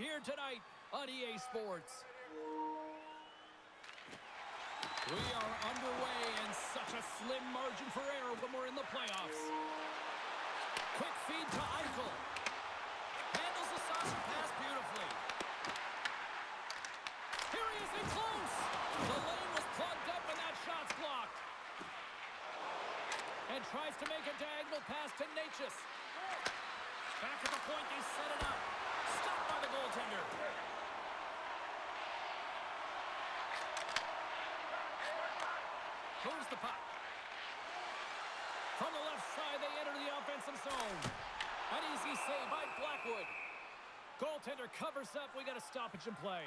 here tonight on EA Sports. We are underway, and such a slim margin for error when we're in the playoffs. Quick feed to Eichel. Handles the saucer pass beautifully. Here he is in close. The lane was plugged up and that shot's blocked. And tries to make a diagonal pass to Natchez. Back at the point, they set it up. Stopped by the goaltender. Moves the puck. From the left side, they enter the offensive zone. An easy save by Blackwood. Goaltender covers up. We got a stoppage in play.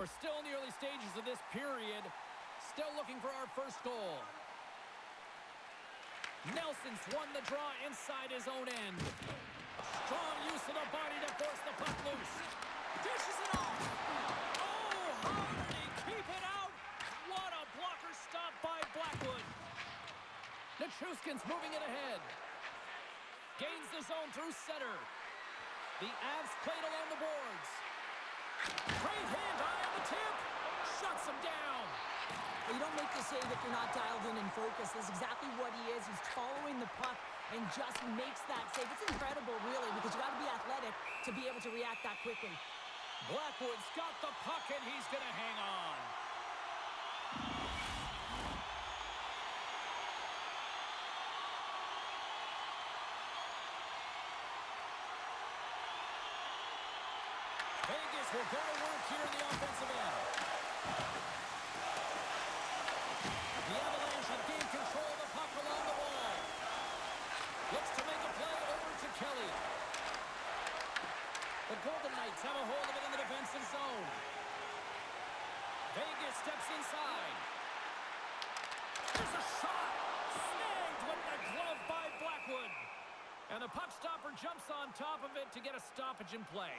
We're still in the early stages of this period. Still looking for our first goal. Nelson's won the draw inside his own end. Strong use of the body to force the puck loose. Dishes it off. Oh, how did he keep it out? What a blocker stop by Blackwood. Nichushkin's moving it ahead. Gains the zone through center. The Avs played along the boards. Great hand on the tip. Shuts him down. You don't make the save if you're not dialed in and focused. That's exactly what he is. He's following the puck and just makes that save. It's incredible, really, because you got to be athletic to be able to react that quickly. Blackwood's got the puck, and he's going to hang on. Vegas will go to work here in the offensive end. The Avalanche have gained control of the puck along the wall. Looks to make a play over to Kelly. The Golden Knights have a hold of it in the defensive zone. Vegas steps inside. There's a shot. Snagged with the glove by Blackwood. And the puck stopper jumps on top of it to get a stoppage in play.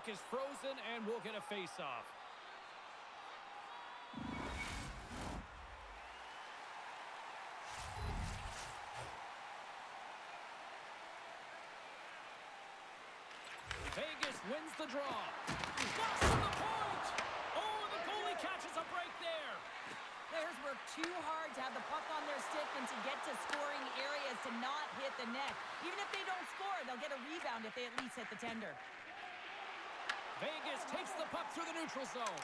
Is frozen, and we'll get a face-off. Vegas wins the draw. Lost to the point! Oh, the goalie catches a break there. Players work too hard to have the puck on their stick and to get to scoring areas to not hit the net. Even if they don't score, they'll get a rebound if they at least hit the tender. Vegas takes the puck through the neutral zone.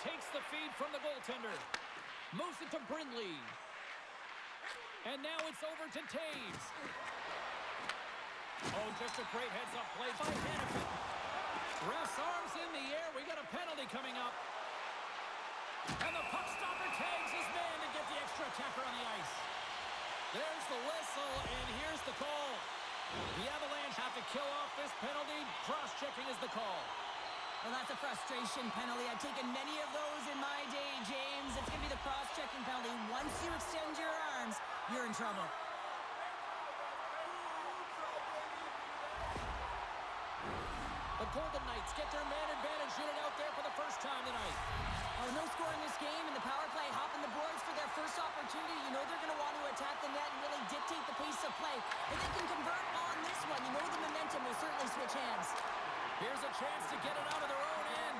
Takes the feed from the goaltender. Moves it to Brindley. And now it's over to Taves. Oh, just a great heads-up play by Hannafin. Ref's arms in the air. We got a penalty coming up. And the puck stopper tags his man to get the extra attacker on the ice. There's the whistle, and here's the call. The Avalanche have to kill off this penalty. Cross-checking is the call. Well, that's a frustration penalty. I've taken many of those in my day, James. It's going to be the cross-checking penalty. Once you extend your arms, you're in trouble. The Golden Knights get their man advantage unit out there for the first time tonight. No score in this game, and the power play hopping the boards for their first opportunity. You know they're going to want to attack the net and really dictate the pace of play. If they can convert on this one, you know the momentum will certainly switch hands. Here's a chance to get it out of their own end.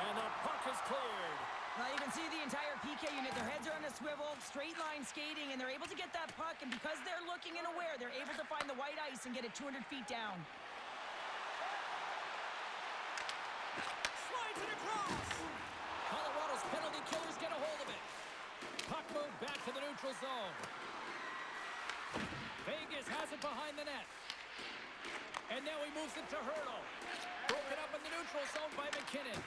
And the puck is cleared. Well, you can see the entire PK unit. Their heads are on a swivel, straight line skating, and they're able to get that puck. And because they're looking and aware, they're able to find the white ice and get it 200 feet down. Slides it across. Colorado's penalty killers get a hold of it. Puck moved back to the neutral zone. Vegas has it behind the net. And now he moves it to Hurdle. Broken up in the neutral zone by McKinnon.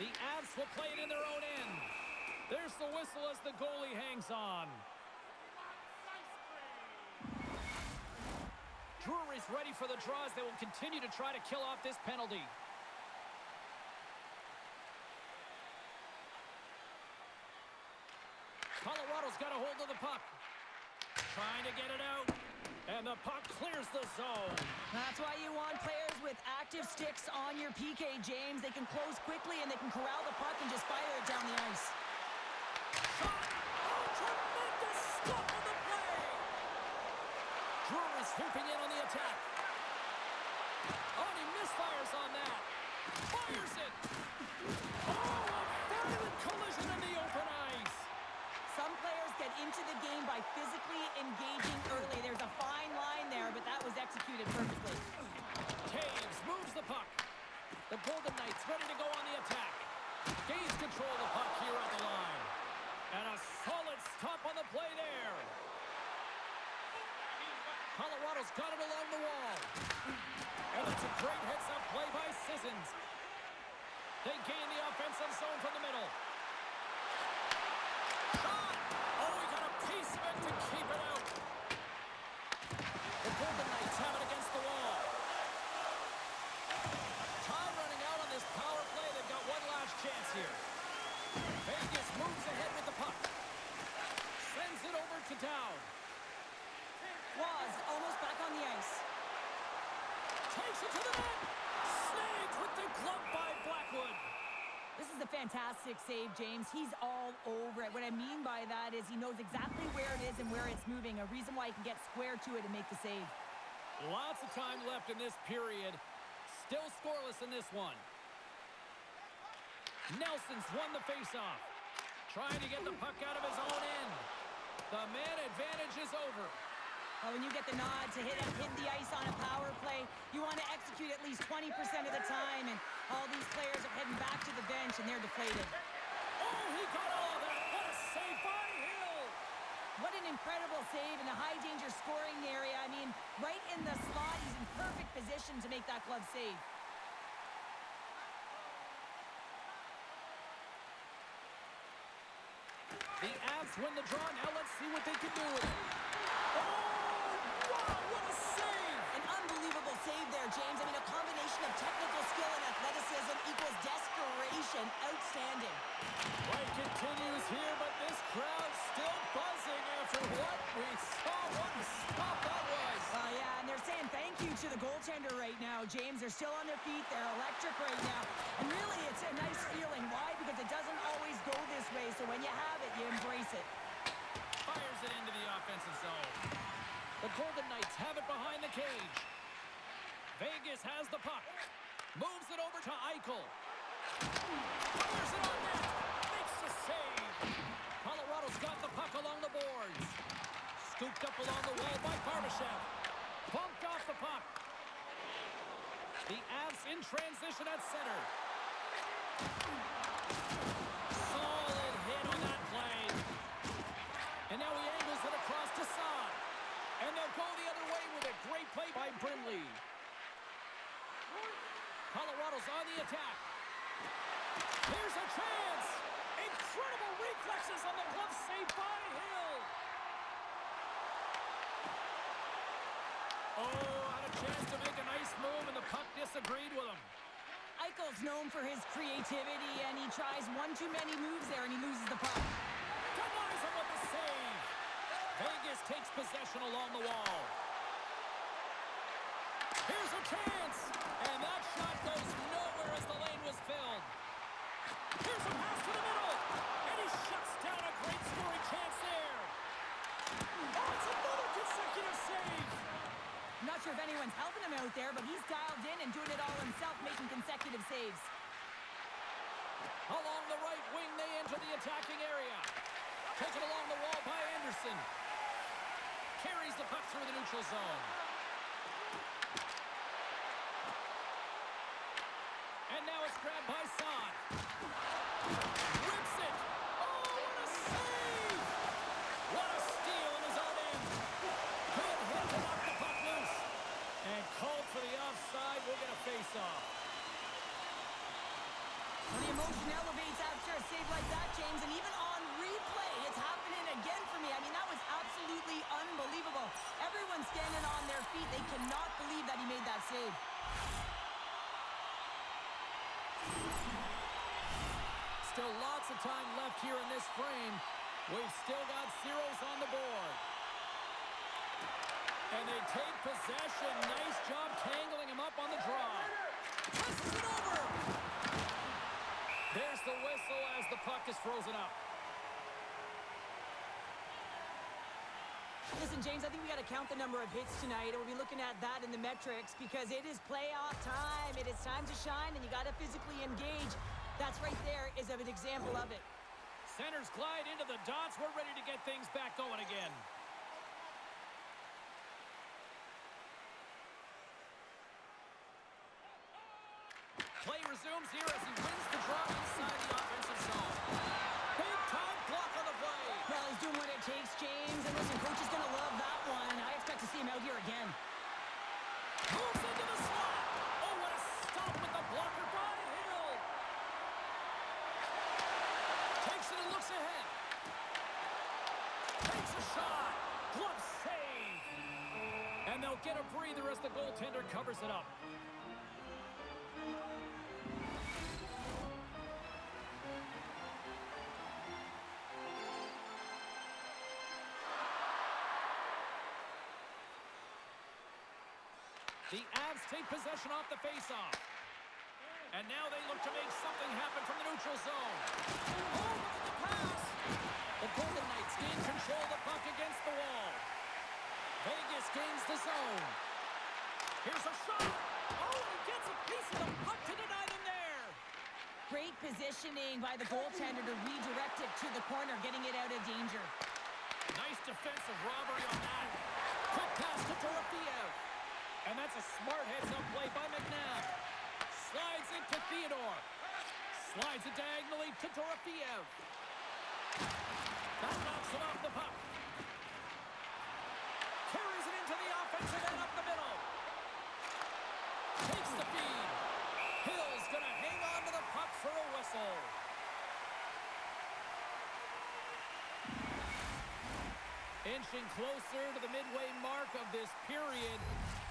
The Avs will play it in their own end. There's the whistle as the goalie hangs on. Drury's ready for the draws. They will continue to try to kill off this penalty. Colorado's got a hold of the puck. Trying to get it out. And the puck clears the zone. That's why you want players with active sticks on your PK, James. They can close quickly and they can corral the puck and just fire it down the ice. Shot! Oh, tremendous stop on the play! Drew is swooping in on the attack. Oh, and he misfires on that. Fires it! Oh, a violent collision in the open ice! Some players get into the game by physically engaging early. There's a fine line there, but that was executed perfectly. Taves moves the puck. The Golden Knights ready to go on the attack. Gains control of the puck here on the line. And a solid stop on the play there. Colorado's got it along the wall. And it's a great heads-up play by Sissons. They gain the offensive zone from the middle. Shot! Oh, he got a pieceman to keep it out. The Golden Knights have it against the wall. Time running out on this power play. They've got one last chance here. Vegas moves ahead with the puck. Sends it over to Down. Was almost back on the ice. Takes it to the net. Saved with the glove by Blackwood. This is a fantastic save, James. He's all over it. What I mean by that is he knows exactly where it is and where it's moving. A reason why he can get square to it and make the save. Lots of time left in this period. Still scoreless in this one. Nelson's won the faceoff. Trying to get the puck out of his own end. The man advantage is over. When you get the nod to hit the ice on a power play, you want to execute at least 20% of the time, and all these players are heading back to the bench, and they're deflated. Oh, he got all of that. What a save by Hill. What an incredible save in the high-danger scoring area. I mean, right in the slot, he's in perfect position to make that glove save. The Avs win the draw. Now let's see what they can do with it. Oh! What a save! An unbelievable save there, James. I mean, a combination of technical skill and athleticism equals desperation. Outstanding. Play continues here, but this crowd's still buzzing after what we saw. What a stop that was. Yeah, and they're saying thank you to the goaltender right now, James. They're still on their feet. They're electric right now. And really, it's a nice feeling. Why? Because it doesn't always go this way, so when you have it, you embrace it. Fires it into the offensive zone. The Golden Knights have it behind the cage. Vegas has the puck. Moves it over to Eichel. Fires it on net. Makes the save. Colorado's got the puck along the boards. Scooped up along the wall by Barbashev. Bumped off the puck. The Avs in transition at center. Solid hit on that play. And now he angles it across to Saad. And they'll go the other way with a great play by Brimley. Colorado's on the attack. Here's a chance. Incredible reflexes on the glove save by Hill. Oh, had a chance to make a nice move, and the puck disagreed with him. Eichel's known for his creativity, and he tries one too many moves there, and he loses the puck. Denies him with the save. Vegas takes possession along the wall. Here's a chance. And that shot goes nowhere as the lane was filled. Here's a pass to the middle. And he shuts down a great scoring chance there. Oh, it's another consecutive save. I'm not sure if anyone's helping him out there, but he's dialed in and doing it all himself, making consecutive saves. Along the right wing, they enter the attacking area. Taken along the wall by Anderson. Carries the puck through the neutral zone. And now it's grabbed by Saad. Rips it. Oh, what a save! What a steal in his own end. Good hit to knock the puck loose. And called for the offside. We'll get a face-off. When the emotion elevates after a save like that, James, and even on replay, it's happening again for me. I mean, that was absolutely unbelievable. Everyone's standing on their feet. They cannot believe that he made that save. Still lots We've still got zeros on the board. And they take possession. Nice job tangling him up on the draw. Passes it over. There's the whistle as the puck is frozen up. Listen, James, I think we got to count the number of hits tonight, and we'll be looking at that in the metrics because it is playoff time. It is time to shine, and you got to physically engage. That's right there is an example of it. Centers glide into the dots. We're ready to get things back going again. Play resumes here as he wins the draw inside the offensive zone. Big time block on the play. Well, he's doing what it takes, James. And listen, coach is going to love that one. I expect to see him out here again. Moves into the slot. Oh, what a stop with the blocker by Hill. Takes it and looks ahead. Takes a shot. Glove save. And they'll get a breather as the goaltender covers it up. The Avs take possession off the faceoff. And now they look to make something happen from the neutral zone. Oh, look at the pass! The Golden Knights gain control of the puck against the wall. Vegas gains the zone. Here's a shot! Oh, he gets a piece of the puck to deny them there! Great positioning by the goaltender to redirect it to the corner, getting it out of danger. Nice defensive robbery on that. Quick pass to Dorofeev. And that's a smart heads-up play by McNabb. Slides it to Theodore. Slides it diagonally to Dorofeev. That knocks it off the puck. Carries it into the offensive end up the middle. Takes the feed. Hill's going to hang on to the puck for a whistle. Inching closer to the midway mark of this period.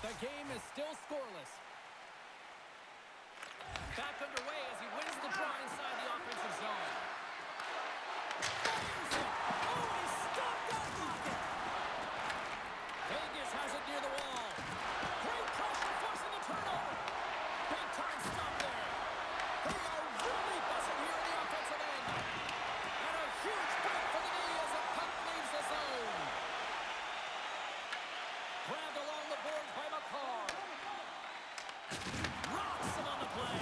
The game is still scoreless. Back underway as he wins the draw inside the offensive zone. Fires it! Oh, he stopped that rocket! Vegas has it near the wall. Great pressure forcing the turnover. Big time stop there. They are really buzzing here in the offensive end. And a huge break for the knee as the puck leaves the zone. Grabbed along the boards by McCarr. Rocks him on the play.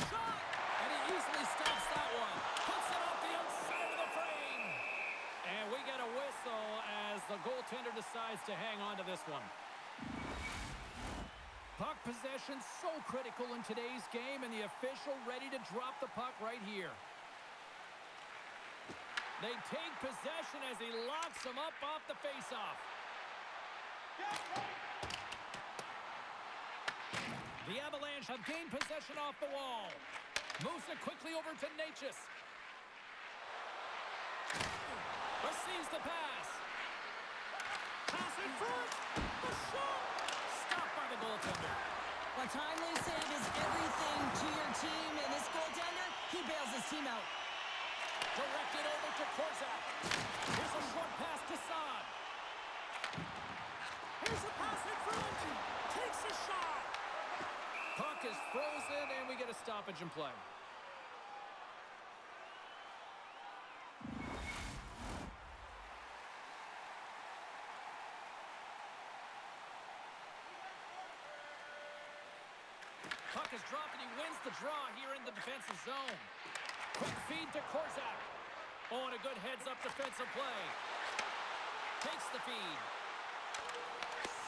Shot! And he easily stops that one. Puts it off the outside of the frame. And we get a whistle as the goaltender decides to hang on to this one. Puck possession so critical in today's game, and the official ready to drop the puck right here. They take possession as he locks him up off the faceoff. The Avalanche have gained possession off the wall. Moves it quickly over to Natchez. Receives the pass. Pass in front. The shot. Stopped by the goaltender. Well, timely save is everything to your team, and this goaltender, he bails his team out. Directed over to Korzak. Here's a short pass to Saad. Here's a pass in front. Takes a shot. Puck is frozen, and we get a stoppage in play. Puck is dropped, and he wins the draw here in the defensive zone. Quick feed to Korzak. Oh, and a good heads-up defensive play. Takes the feed.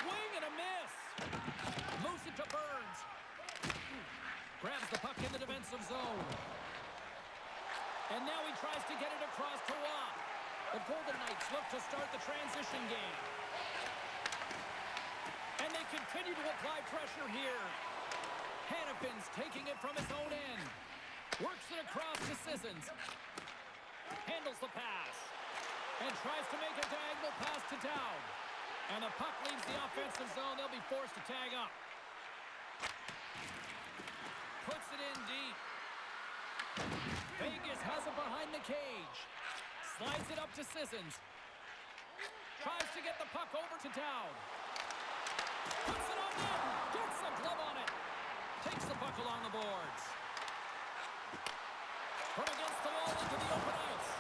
Swing and a miss. Moves it to Burns. Grabs the puck in the defensive zone. And now he tries to get it across to Waugh. The Golden Knights look to start the transition game. And they continue to apply pressure here. Hannafin's taking it from his own end. Works it across to Sissons. Handles the pass. And tries to make a diagonal pass to Dowd. And the puck leaves the offensive zone. They'll be forced to tag up. Puts it in deep. Vegas has it behind Slides it up to Sissons. Tries to get the puck over to Dowd. Puts it on net. Gets a glove on it. Takes the puck along the boards. From against the wall into the open ice.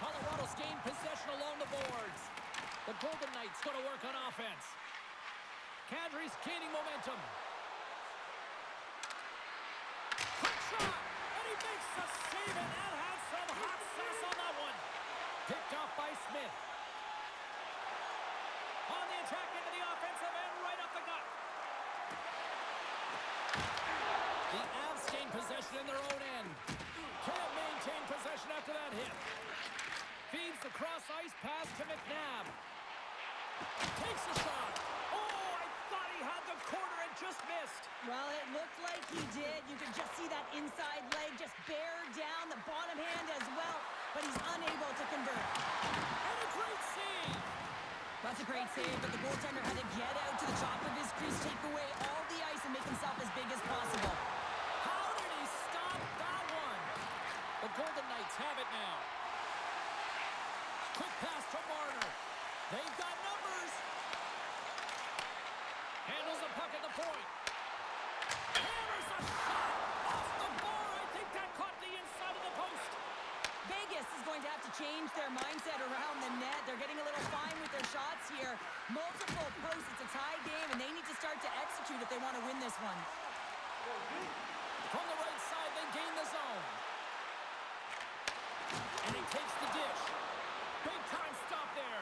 Colorado's gained possession along the boards. The Golden Knights going to work on offense. Kadri's gaining momentum. Quick shot! And he makes the save, and that had some hot sauce on that one. Picked off by Smith. On the attack into the offensive end, right up the gut. The Avs gain possession in their own end. Can't maintain possession after that hit. Feeds the cross-ice pass to McNabb. Takes a shot. Oh, I thought he had the corner and just missed. Well, it looked like he did. You could just see that inside leg just bear down, the bottom hand as well, but he's unable to convert. And a great save. That's a great save, but the goaltender had to get out to the top of his crease, take away all the ice, and make himself as big as possible. How did he stop that one? The Golden Knights have it now. Quick pass to Marner. They've got numbers. Handles the puck at the point. Hammers a shot off the bar. I think that caught the inside of the post. Vegas is going to have to change their mindset around the net. They're getting a little fine with their shots here. Multiple posts. It's a tie game, and they need to start to execute if they want to win this one. From the right side, they gain the zone. And he takes the dish. Big time stop there.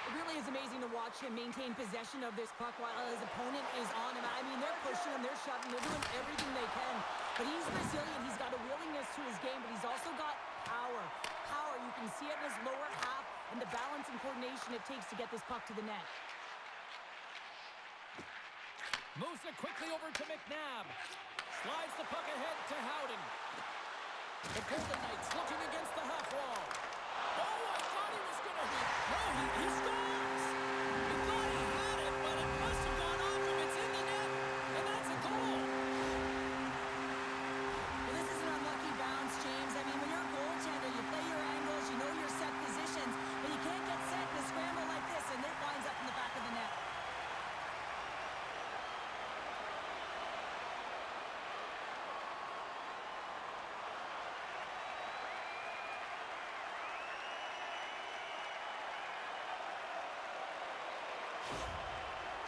It really is amazing to watch him maintain possession of this puck while his opponent is on him. I mean, they're pushing him, they're shoving, they're doing everything they can. But he's resilient. He's got a willingness to his game, but he's also got power. Power, you can see it in his lower half and the balance and coordination it takes to get this puck to the net. Moves it quickly over to McNabb. Slides the puck ahead to Howden. The Golden Knights looking against the half wall. Oh, I thought he was going to hit. No, he scores! He thought he had it, but it must have gone off him. It's in the net, and that's a goal. Well, this is an unlucky bounce, James. I mean, when you're a goaltender, you play your angles, you know your set positions, but you can't get set in a scramble like this, and it winds up in the back of the net.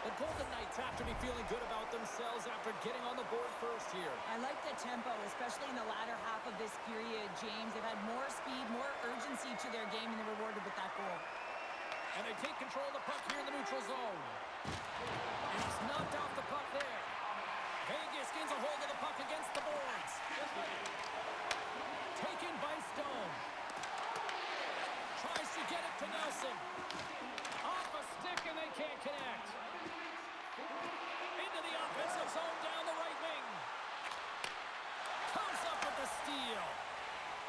The Golden Knights have to be feeling good about themselves after getting on the board first here. I like the tempo, especially in the latter half of this period, James. They've had more speed, more urgency to their game, and they're rewarded with that goal. And they take control of the puck here in the neutral zone. And he's knocked off the puck there. Vegas gains a hold of the puck against the boards. Taken by Stone. Tries to get it to Nelson. Off a stick, and they can't connect. Into the offensive zone down the right wing. Comes up with the steal.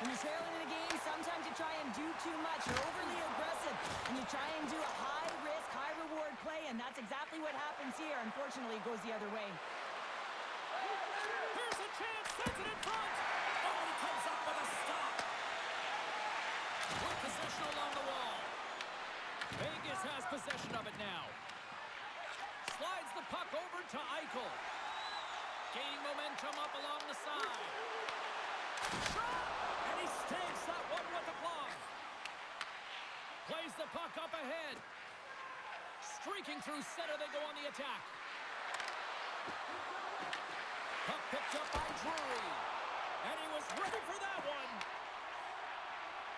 When you're trailing in a game, sometimes you try and do too much. You're overly aggressive, and you try and do a high-risk, high-reward play, and that's exactly what happens here. Unfortunately, it goes the other way. Here's a chance, sends it in front. Oh, he comes up with a stop. Good possession along the wall. Vegas has possession of it now. Slides the puck over to Eichel. Gaining momentum up along the side. Shot! And he stakes that one with the glove. Plays the puck up ahead. Streaking through center, they go on the attack. Puck picked up by Drury. And he was ready for that one.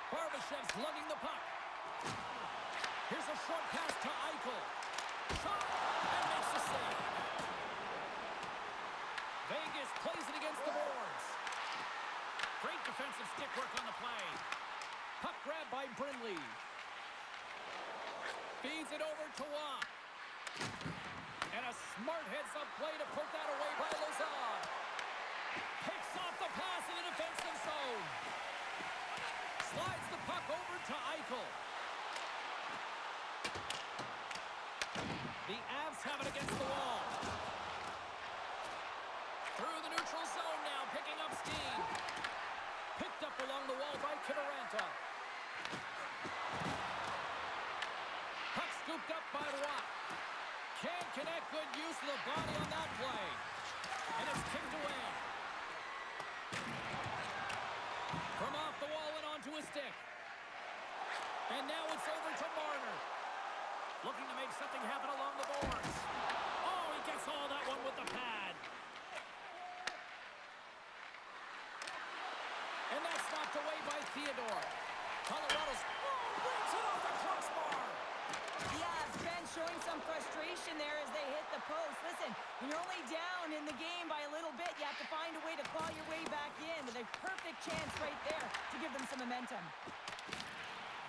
Barbashev's lugging the puck. Here's a short pass to Eichel. Shot! And makes the save. Vegas plays it against the boards. Great defensive stick work on the play. Puck grab by Brindley. Feeds it over to Watt. And a smart heads-up play to put that away by Lazar. Picks off the pass in the defensive zone. Slides the puck over to Eichel. The Avs have it against the wall. Through the neutral zone now, picking up steam. Picked up along the wall by Kitteray. And now it's over to Marner. Looking to make something happen along the boards. Oh, he gets all that one with the pad. And that's knocked away by Theodore. Colorado's brings it off the crossbar. Yeah, Ben showing some frustration there as they hit the post. Listen, when you're only down in the game by a little bit, you have to find a way to claw your way back in. With a perfect chance right there to give them some momentum.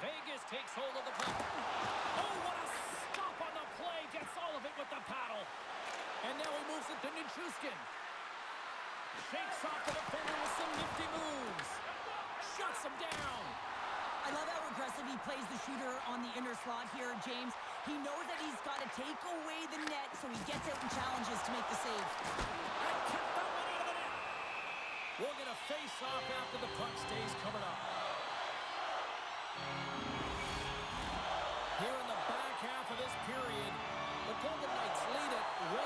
Vegas takes hold of the puck. Oh, what a stop on the play. Gets all of it with the paddle. And now he moves it to Nichushkin. Shakes off the defender with some nifty moves. Shuts him down. I love how aggressive he plays the shooter on the inner slot here, James. He knows that he's got to take away the net, so he gets out and challenges to make the save. And kept that one out of the net. We'll get a face-off after the puck stays coming up. Here in the back half of this period, the Golden Knights lead it 1-0.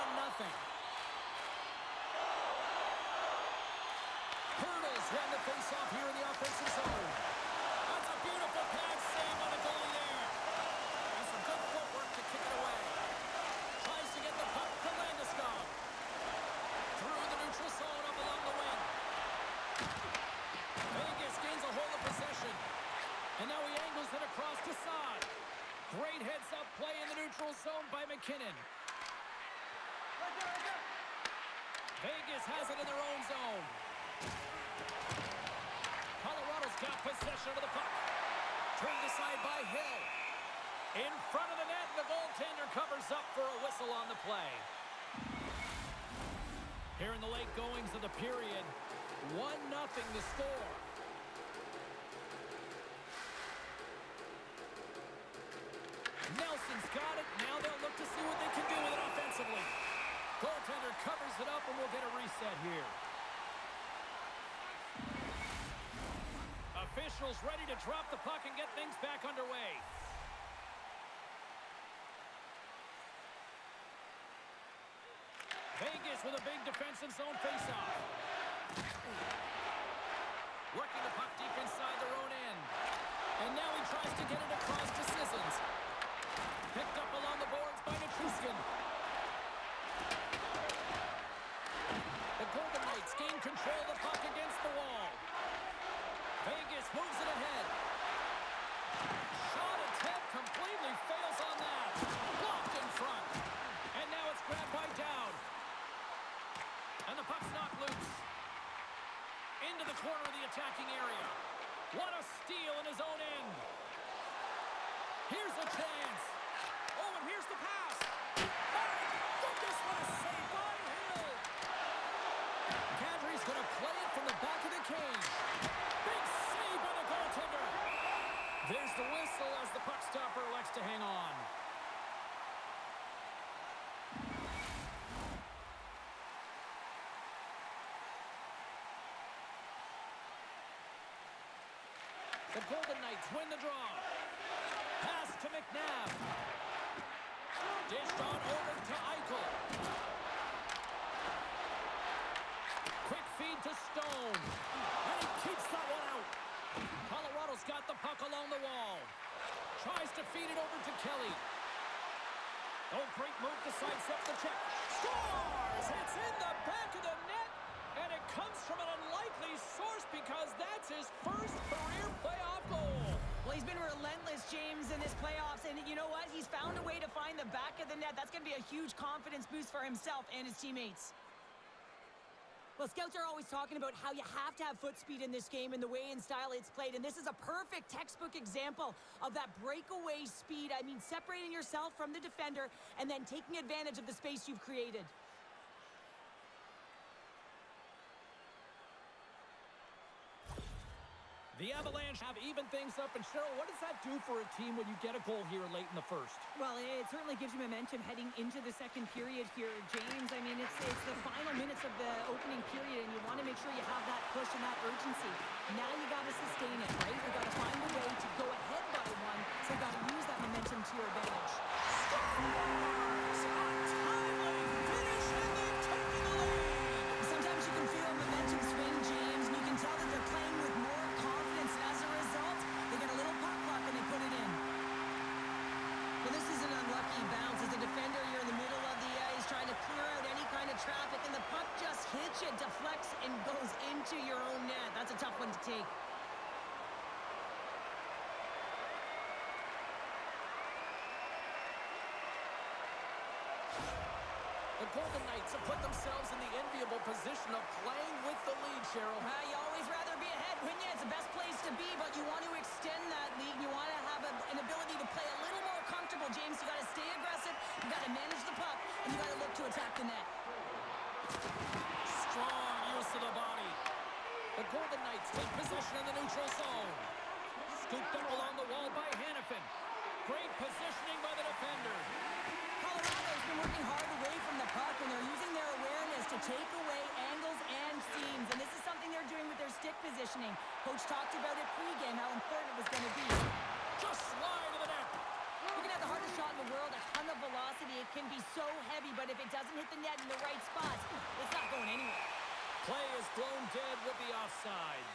Hurdles won the face-off here in the offensive zone. That's a beautiful pass save on the goalie there. And some good footwork to kick it away. Tries to get the puck to Landeskog. Through the neutral zone up along the wing. Vegas gains a hold of possession. And now he angles it across to Saad. Great heads-up play in the neutral zone by McKinnon. Vegas has it in their own zone. Colorado's got possession of the puck. Turned aside by Hill. In front of the net, and the goaltender covers up for a whistle on the play. Here in the late goings of the period, 1-0 the score. Nelson's got it. Now they'll look to see what they can do with it offensively. Goaltender covers it up, and we'll get a reset here. Officials ready to drop the puck and get things back underway. Vegas with a big defensive zone faceoff. Working the puck deep inside their own end. And now he tries to get it across to Sissons. Picked up along the boards by Nichushkin. The Golden Knights gain control of the puck against the wall. Vegas moves it ahead. Shot attempt completely fails on that. Blocked in front. And now it's grabbed by Dowd. And the puck's knocked loose. Into the corner of the attacking area. What a steal in his own end. Here's a chance. Oh, and here's the pass. My goodness, what a save by Hill. Kadri's going to play it from the back of the cage. Big save by the goaltender. There's the whistle as the puck stopper elects to hang on. The Golden Knights win the draw. Pass to McNabb. Dished on over to Eichel. Quick feed to Stone. And he keeps that one out. Colorado's got the puck along the wall. Tries to feed it over to Kelly. Oh, great move to sidestep the check. Scores! It's in the back of the net. And it comes from an unlikely source because that's his first career playoff goal. Well, he's been relentless, James, in his playoffs. And you know what? He's found a way to find the back of the net. That's going to be a huge confidence boost for himself and his teammates. Well, scouts are always talking about how you have to have foot speed in this game and the way and style it's played. And this is a perfect textbook example of that breakaway speed. I mean, separating yourself from the defender and then taking advantage of the space you've created. The Avalanche have evened things up. And Cheryl, what does that do for a team when you get a goal here late in the first? Well, it certainly gives you momentum heading into the second period here, James. I mean, it's the final minutes of the opening period, and you want to make sure you have that push and that urgency. Now you got to sustain it, right? You got to find a way to go ahead by one, so you got to use that momentum to your advantage. Scores! A timely finish, and they've taken the lead! Sometimes you can feel a momentum swing, James, and you can tell that they're playing with more confidence, and as a result, they get a little pop luck and they put it in. into your own net. That's a tough one to take. The Golden Knights have put themselves in the enviable position of playing with the lead, Cheryl. You always rather be ahead, wouldn't you? It's the best place to be, but you want to extend that lead. You want to have an ability to play a little more comfortable, James. You got to stay aggressive. You got to manage the puck, and you got to look to attack the net. Strong use of the body. The Golden Knights take possession in the neutral zone. Scooped up along the wall by Hannafin. Great positioning by the defender. Colorado's been working hard away from the puck, and they're using their awareness to take away angles and seams. And this is something they're doing with their stick positioning. Coach talked about it pregame, how important it was going to be. Just slide to the net. You can have the hardest shot in the world, a ton of velocity. It can be so heavy, but if it doesn't hit the net in the right spots, it's not going anywhere. Play is blown dead with the offside.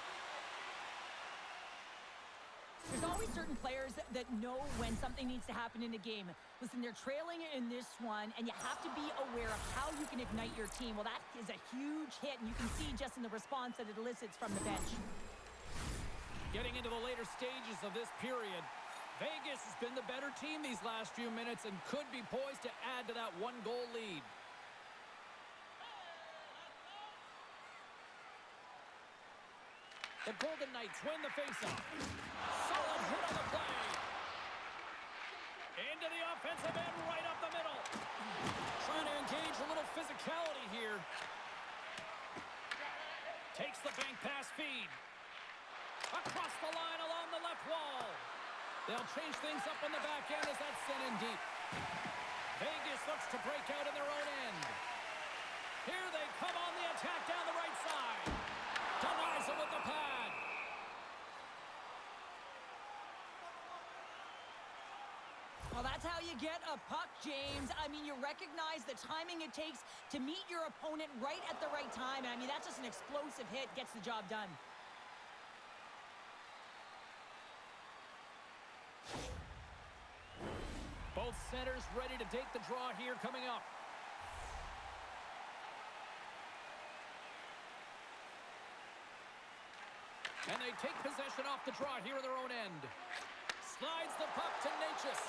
There's always certain players that know when something needs to happen in a game. Listen, they're trailing in this one, and you have to be aware of how you can ignite your team. Well, that is a huge hit, and you can see just in the response that it elicits from the bench. Getting into the later stages of this period, Vegas has been the better team these last few minutes and could be poised to add to that one-goal lead. The Golden Knights win the faceoff. Solid hit on the play. Into the offensive end, right up the middle. Trying to engage a little physicality here. Takes the bank pass feed. Across the line along the left wall. They'll change things up on the back end as that's sent in deep. Vegas looks to break out in their own end. Here they come on the attack down the right side. Denies him with the pad. Well, that's how you get a puck, James. I mean, you recognize the timing it takes to meet your opponent right at the right time. And I mean, that's just an explosive hit, gets the job done. Both centers ready to take the draw here coming up. And they take possession off the draw here in their own end. Slides the puck to Natchez.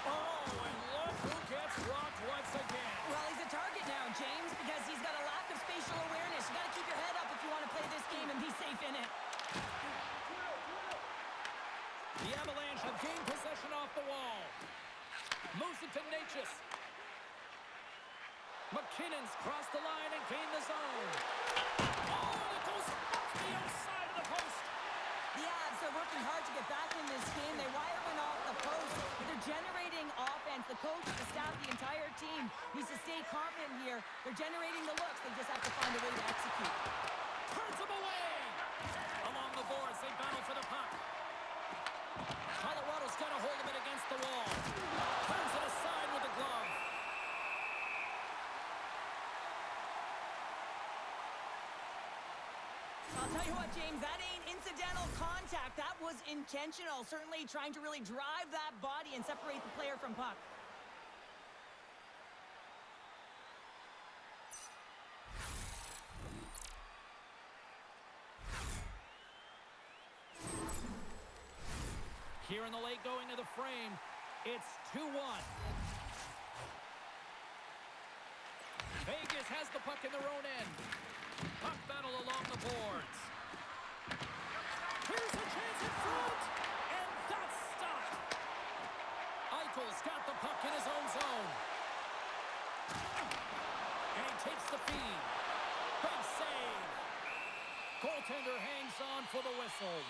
Oh, and look who gets rocked once again. Well, he's a target now, James, because he's got a lack of spatial awareness. You got to keep your head up if you want to play this game and be safe in it. The Avalanche have gained possession off the wall. Moves it to Natchez. McKinnon's crossed the line and gained the zone. Oh, and it goes off the outside of the post. The Avs are working hard to get back in this game. They wire one off the post. They're generating offense. The coach, the staff, the entire team needs to stay confident here. They're generating the looks. They just have to find a way to execute. Turns them away. Along the boards, they battle for the puck. Colorado's got a hold of it against the wall. Turns it aside with the glove. I'll tell you what, James, that ain't incidental contact. That was intentional. Certainly trying to really drive that body and separate the player from puck. Here in the late going to the frame, it's 2-1. Vegas has the puck in their own end. Puck battle along the boards. Here's a chance in front, and that's stopped. Eichel's got the puck in his own zone. And he takes the feed. Big save. Goaltender hangs on for the whistle.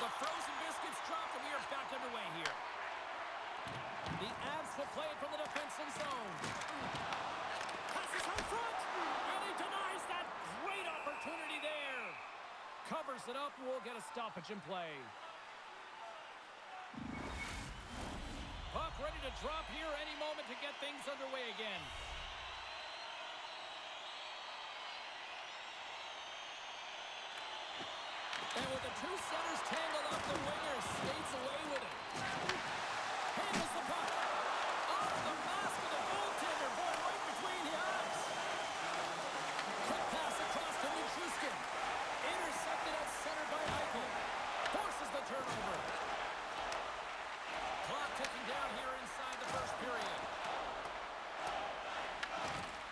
The frozen biscuits dropped, and we are back underway here. The Avs will play it from the defensive zone. Passes out front, and he denies that great opportunity there. Covers it up, we'll get a stoppage in play. Puck ready to drop here any moment to get things underway again. And with the two centers tangled up, the winger skates away with it. Handles the puck. Off the mask of the goaltender, going right between the eyes. Quick pass across to Nichushkin. Intercepted at center by Eichel. Forces the turnover. Clock ticking down here inside the first period.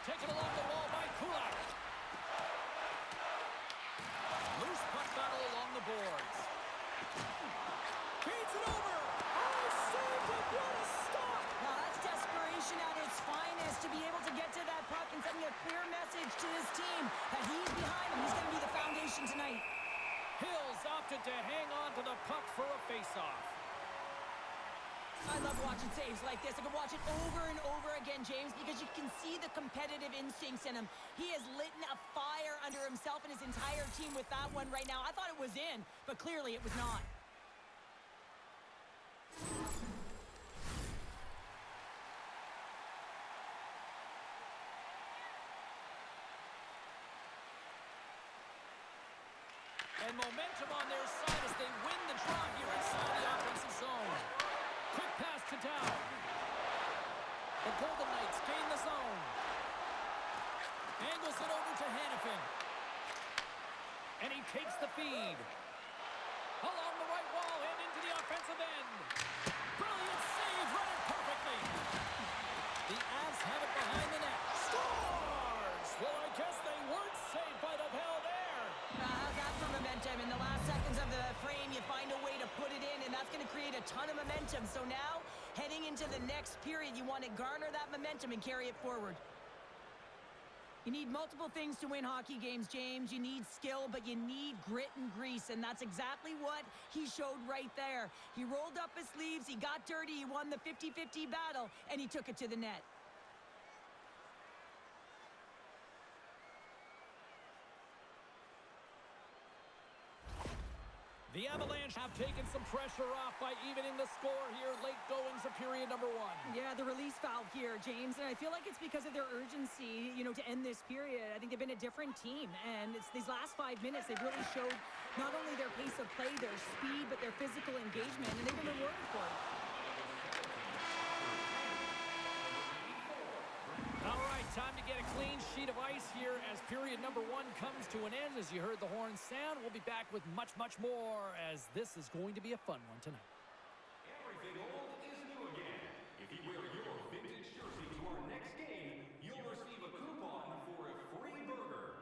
Taken along the wall by Kulak. Loose puck battle along the boards. Feeds it over. Oh, saved it. What a stop. Now that's desperation at its finest to be able to get to that puck and sending a clear message to his team that he's behind him. He's going to be the foundation tonight. Hills opted to hang on to the puck for a face-off. I love watching saves like this. I can watch it over and over again, James, because you can see the competitive instincts in him. He has lit a fire under himself and his entire team with that one right now. I thought it was in, but clearly it was not. And momentum on their side as they win the draw here inside the offensive zone. Quick pass to Dow. The Golden Knights gain the zone. Angles it over to Hannafin. And he takes the feed. Along the right wall and into the offensive end. Brilliant save, read it perfectly. The Avs have it behind the net. Scores! Well, I guess they weren't saved by the bell there. How's that for momentum? In the last seconds of the frame, you find a way to put it in, and that's going to create a ton of momentum. So now, heading into the next period, you want to garner that momentum and carry it forward. You need multiple things to win hockey games, James. You need skill, but you need grit and grease, and that's exactly what he showed right there. He rolled up his sleeves, he got dirty, he won the 50-50 battle, and he took it to the net. The Avalanche have taken some pressure off by evening the score here late goings of period number one. Yeah, the release valve here, James, and I feel like it's because of their urgency, to end this period. I think they've been a different team, and it's these last 5 minutes, they've really showed not only their pace of play, their speed, but their physical engagement, and they've been rewarded for it. All right, time to get a clean sheet of ice here as period number one comes to an end. As you heard the horn sound, we'll be back with much, much more as this is going to be a fun one tonight. Everything old is new again. If you wear your vintage jersey to our next game, you'll receive a coupon for a free burger.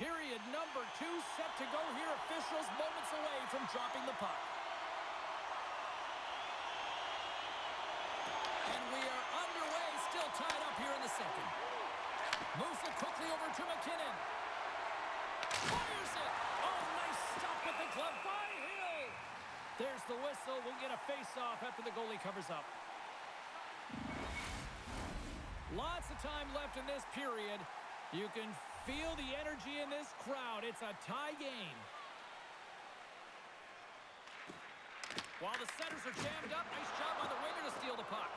Period number 2 set to go here. Officials moments away from dropping the puck. And we are underway, still tied up here in the second. Moves it quickly over to McKinnon. Fires it. Oh, nice stop with the glove by Hill. There's the whistle. We'll get a face-off after the goalie covers up. Lots of time left in this period. You can feel the energy in this crowd. It's a tie game. While the centers are jammed up, nice job by the winger to steal the puck.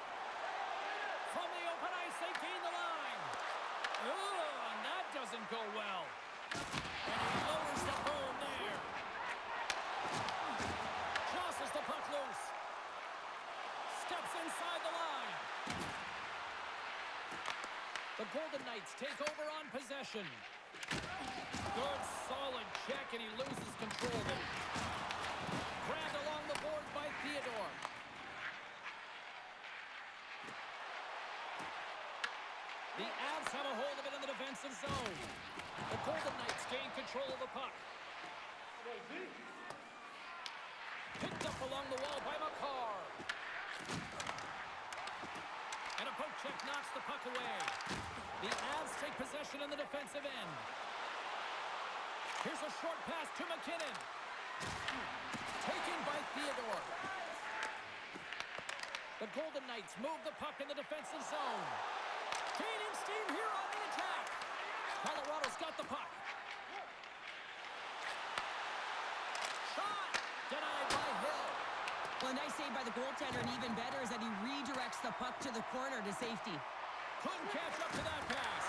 From the open ice, they gain the line. Oh, and that doesn't go well. And he lowers the boom there. Jostles the puck loose. Steps inside the line. The Golden Knights take over on possession. Good, solid check, and he loses control of it. Grabbed along the boards by Theodore. The Avs have a hold of it in the defensive zone. The Golden Knights gain control of the puck. Picked up along the wall by Makar. And a poke check knocks the puck away. The Avs take possession in the defensive end. Here's a short pass to McKinnon. Taken by Theodore. The Golden Knights move the puck in the defensive zone. Gaining steam here on the attack. Colorado's got the puck. Shot! Denied by Hill. Well, a nice save by the goaltender, and even better is that he redirects the puck to the corner to safety. Couldn't catch up to that pass.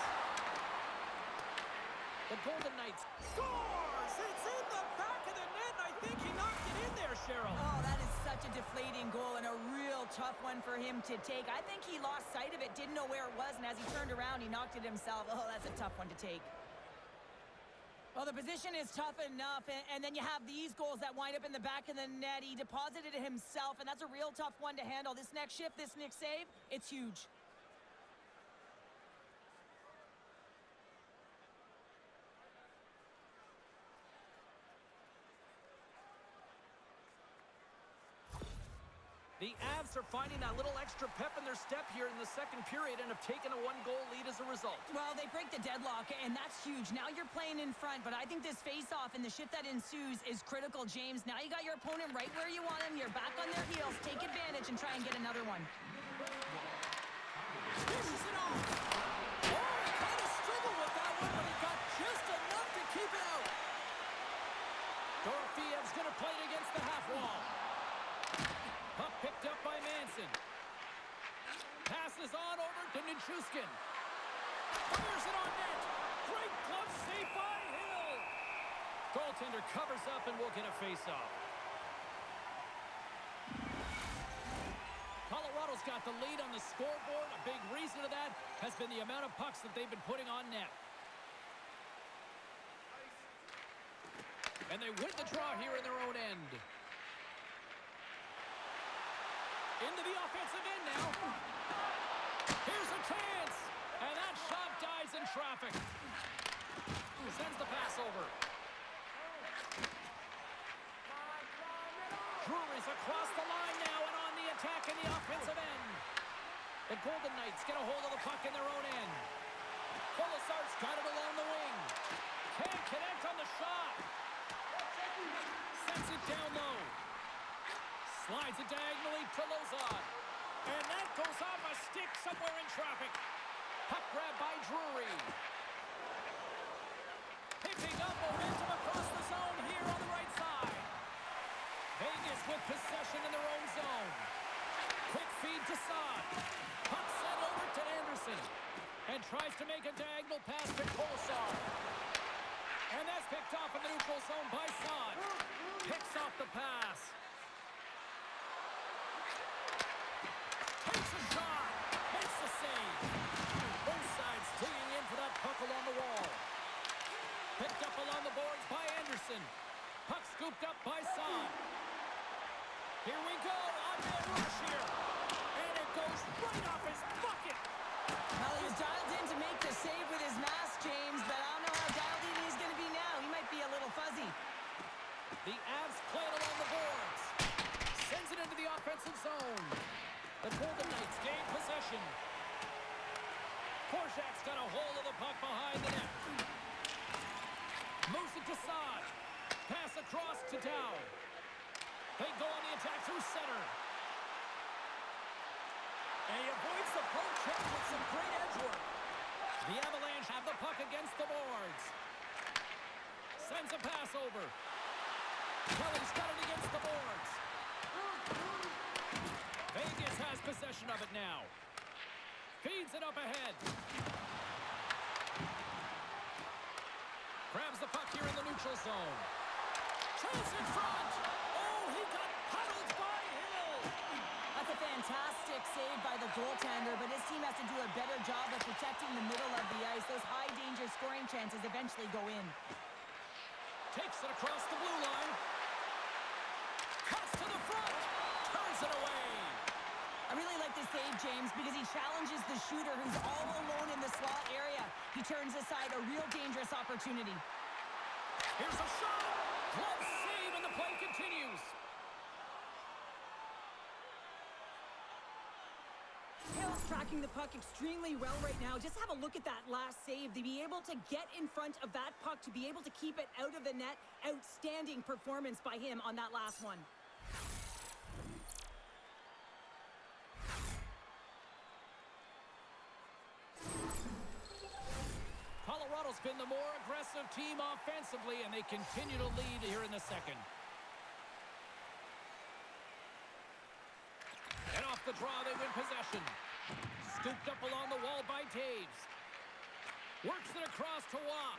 The Golden Knights scores! It's in the back of the net, and I think he knocked it in there, Cheryl. Oh, that is such a deflating goal and a real tough one for him to take. I think he lost sight of it, didn't know where it was, and as he turned around, he knocked it himself. Oh, that's a tough one to take. Well, the position is tough enough, and then you have these goals that wind up in the back of the net. He deposited it himself, and that's a real tough one to handle. This next shift, this next save, it's huge. The Avs are finding that little extra pep in their step here in the second period and have taken a one-goal lead as a result. Well, they break the deadlock, and that's huge. Now you're playing in front, but I think this face-off and the shift that ensues is critical, James. Now you got your opponent right where you want him. You're back on their heels. Take advantage and try and get another one. Dishes it off. Oh, he kind of struggled with that one, but he got just enough to keep it out. Dorofeyev's going to play it against the half wall. Puck picked up by Manson. Passes on over to Nichushkin. Fires it on net. Great glove save by Hill. Goaltender covers up and will get a face-off. Colorado's got the lead on the scoreboard. A big reason to that has been the amount of pucks that they've been putting on net. And they win the draw here in their own end. Into the offensive end now. Here's a chance. And that shot dies in traffic. Sends the pass over. Drury's across the line now and on the attack in the offensive end. The Golden Knights get a hold of the puck in their own end. Colasar's got it along the wing. Can't connect on the shot. Sends it down low. Slides it diagonally to Lozon. And that goes off a stick somewhere in traffic. Puck grab by Drury. Picking up momentum across the zone here on the right side. Vegas with possession in their own zone. Quick feed to Saad. Puck sent over to Anderson. And tries to make a diagonal pass to Colasar. And that's picked off in the neutral zone by Saad. Picks off the pass. Takes a shot. Makes the save. Both sides digging in for that puck along the wall. Picked up along the boards by Anderson. Puck scooped up by Saad. Here we go. On the rush here. And it goes right off his bucket. Well, he was dialed in to make the save with his mask, James, but I don't know how dialed in he's going to be now. the net. Moves it to Saad. Pass across to Dow. They go on the attack through center. And he avoids the poke check with some great edge work. The Avalanche have the puck against the boards. Sends a pass over. Kelly's got it against the boards. Vegas has possession of it now. Feeds it up ahead. Grabs the puck here in the neutral zone. Chance in front. Oh, he got huddled by Hill. That's a fantastic save by the goaltender, but his team has to do a better job of protecting the middle of the ice. Those high-danger scoring chances eventually go in. Takes it across the blue line. Cuts to the front. Turns it away. I really like this save, James, because he challenges the shooter who's all alone in the slot area. He turns aside a real dangerous opportunity. Here's a shot. Glove save, and the play continues. Hill's tracking the puck extremely well right now. Just have a look at that last save. To be able to get in front of that puck, to be able to keep it out of the net, outstanding performance by him on that last one. Colorado's been the more aggressive team offensively, and they continue to lead here in the second. And off the draw, they win possession. Scooped up along the wall by Taves. Works it across to Waugh.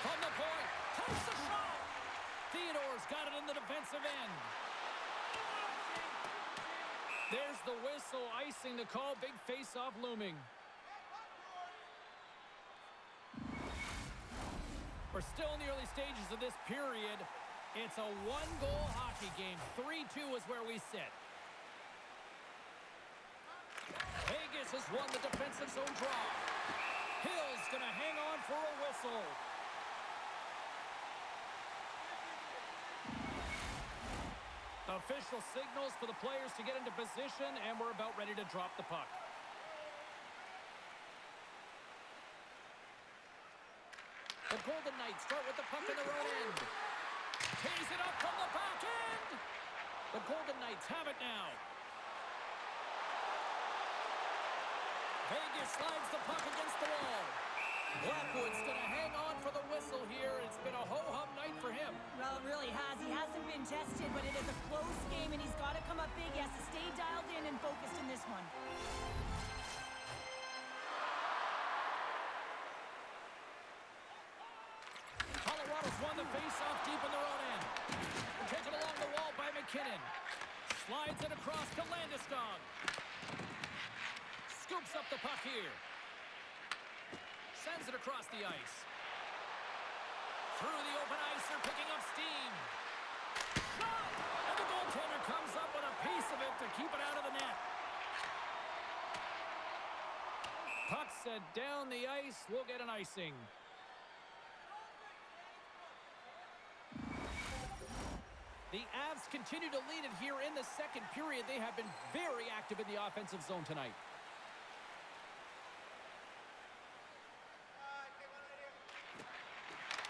From the point, takes the shot. Theodore's got it in the defensive end. There's the whistle, icing the call. Big face-off looming. We're still in the early stages of this period. It's a one-goal hockey game. 3-2 is where we sit. Vegas has won the defensive zone draw. Hill's going to hang on for a whistle. Official signals for the players to get into position, and we're about ready to drop the puck. The Golden Knights start with the puck in their own end. Tees it up from the back end. The Golden Knights have it now. Vegas slides the puck against the wall. Blackwood's going to hang on for the whistle here. It's been a ho-hum night for him. Well, it really has. He hasn't been tested, but it is a close game, and he's got to come up big. He has to stay dialed in and focused in this one. Colorado's won the face-off deep in their own end. Taken along the wall by McKinnon. Slides it across to Landeskog. Scoops up the puck here. Sends it across the ice. Through the open ice, they're picking up steam. Shot! And the goaltender comes up with a piece of it to keep it out of the net. Puck set down the ice. We'll get an icing. The Avs continue to lead it here in the second period. They have been very active in the offensive zone tonight.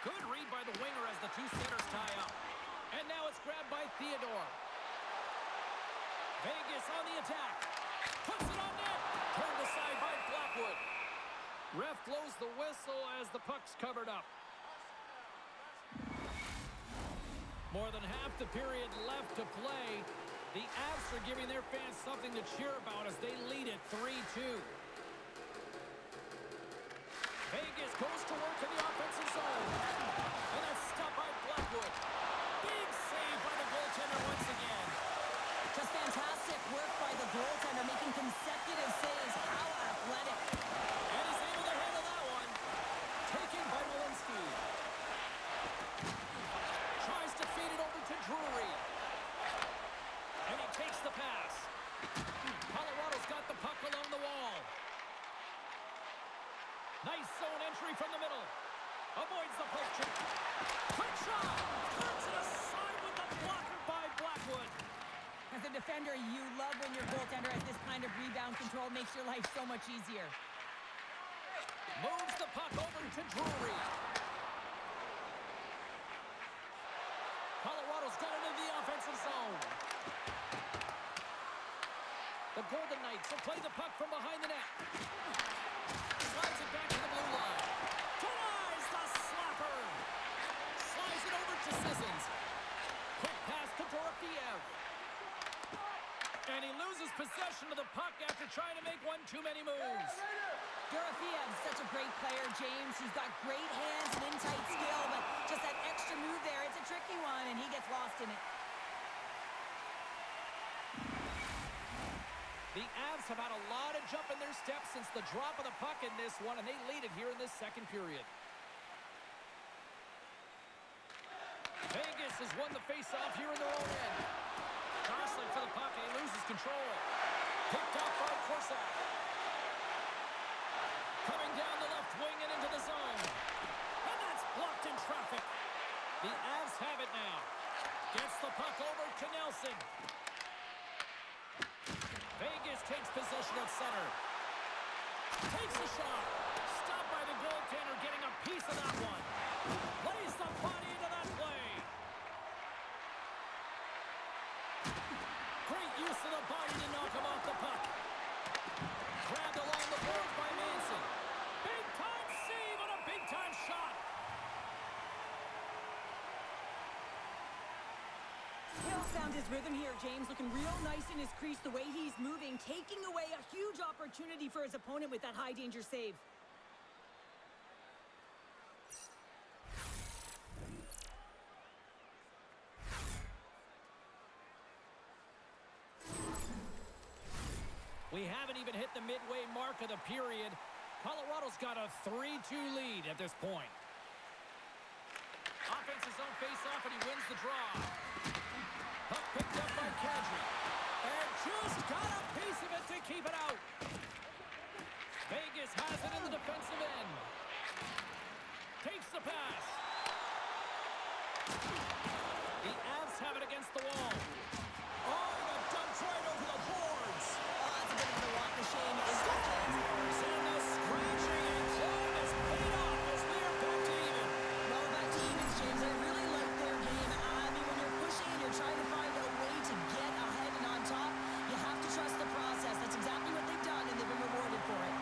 Good read by the winger as the two centers tie up. And now it's grabbed by Theodore. Vegas on the attack. Puts it on net. Turned aside by Blackwood. Ref blows the whistle as the puck's covered up. More than half the period left to play. The Avs are giving their fans something to cheer about as they lead it 3-2. Vegas goes to work in the offensive zone. And that's stopped by Blackwood. Big save by the goaltender once again. Just fantastic work by the goaltender, making consecutive saves. How athletic. And he's able to handle that one. Taken by Walensky. Tries to feed it over to Drury. And he takes the pass. Colorado's got the puck along the wall. Nice zone entry from the middle. Avoids the poke check. Quick shot. Turns it aside with the blocker by Blackwood. As a defender, you love when your goaltender has this kind of rebound control. Makes your life so much easier. Moves the puck over to Drury. Colorado's going into the offensive zone. The Golden Knights will play the puck from behind the net. Slides it back to the blue line. Denies the slapper. Slides it over to Sissons. Quick pass to Dorofeev. And he loses possession of the puck after trying to make one too many moves. Dorofeev's such a great player, James. He's got great hands and in-tight skill, but just that extra move there, it's a tricky one, and he gets lost in it. The Avs have had a lot of jump in their steps since the drop of the puck in this one, and they lead it here in this second period. Vegas has won the face-off here in their own end. Jostling for the puck, and he loses control. Picked up by Corsac. Coming down the left wing and into the zone. And that's blocked in traffic. The Avs have it now. Gets the puck over to Nelson. Vegas takes possession at center. Takes a shot. Stopped by the goaltender, getting a piece of that one. Lays the body into that play. Great use of the body to knock him off the puck. Grabbed along the boards by Manson. Big-time save and a big-time shot. Hill found his rhythm here, James, looking real nice in his crease, the way he's moving, taking away a huge opportunity for his opponent with that high-danger save. We haven't even hit the midway mark of the period. Colorado's got a 3-2 lead at this point. Offense's own face-off, and he wins the draw. Puck picked up by Kadri. And just got a piece of it to keep it out. Vegas has it in the defensive end. Takes the pass. The Avs have it against the wall. Oh, the dump's right over the boards. Oh, that's a bit of a walk of shame. Scores! And the scratching and clawing is paid off as we are back to even. Well, back to evens, James. I really like their game. I mean, when you're pushing and you're trying to find a way to get ahead and on top, you have to trust the process. That's exactly what they've done, and they've been rewarded for it.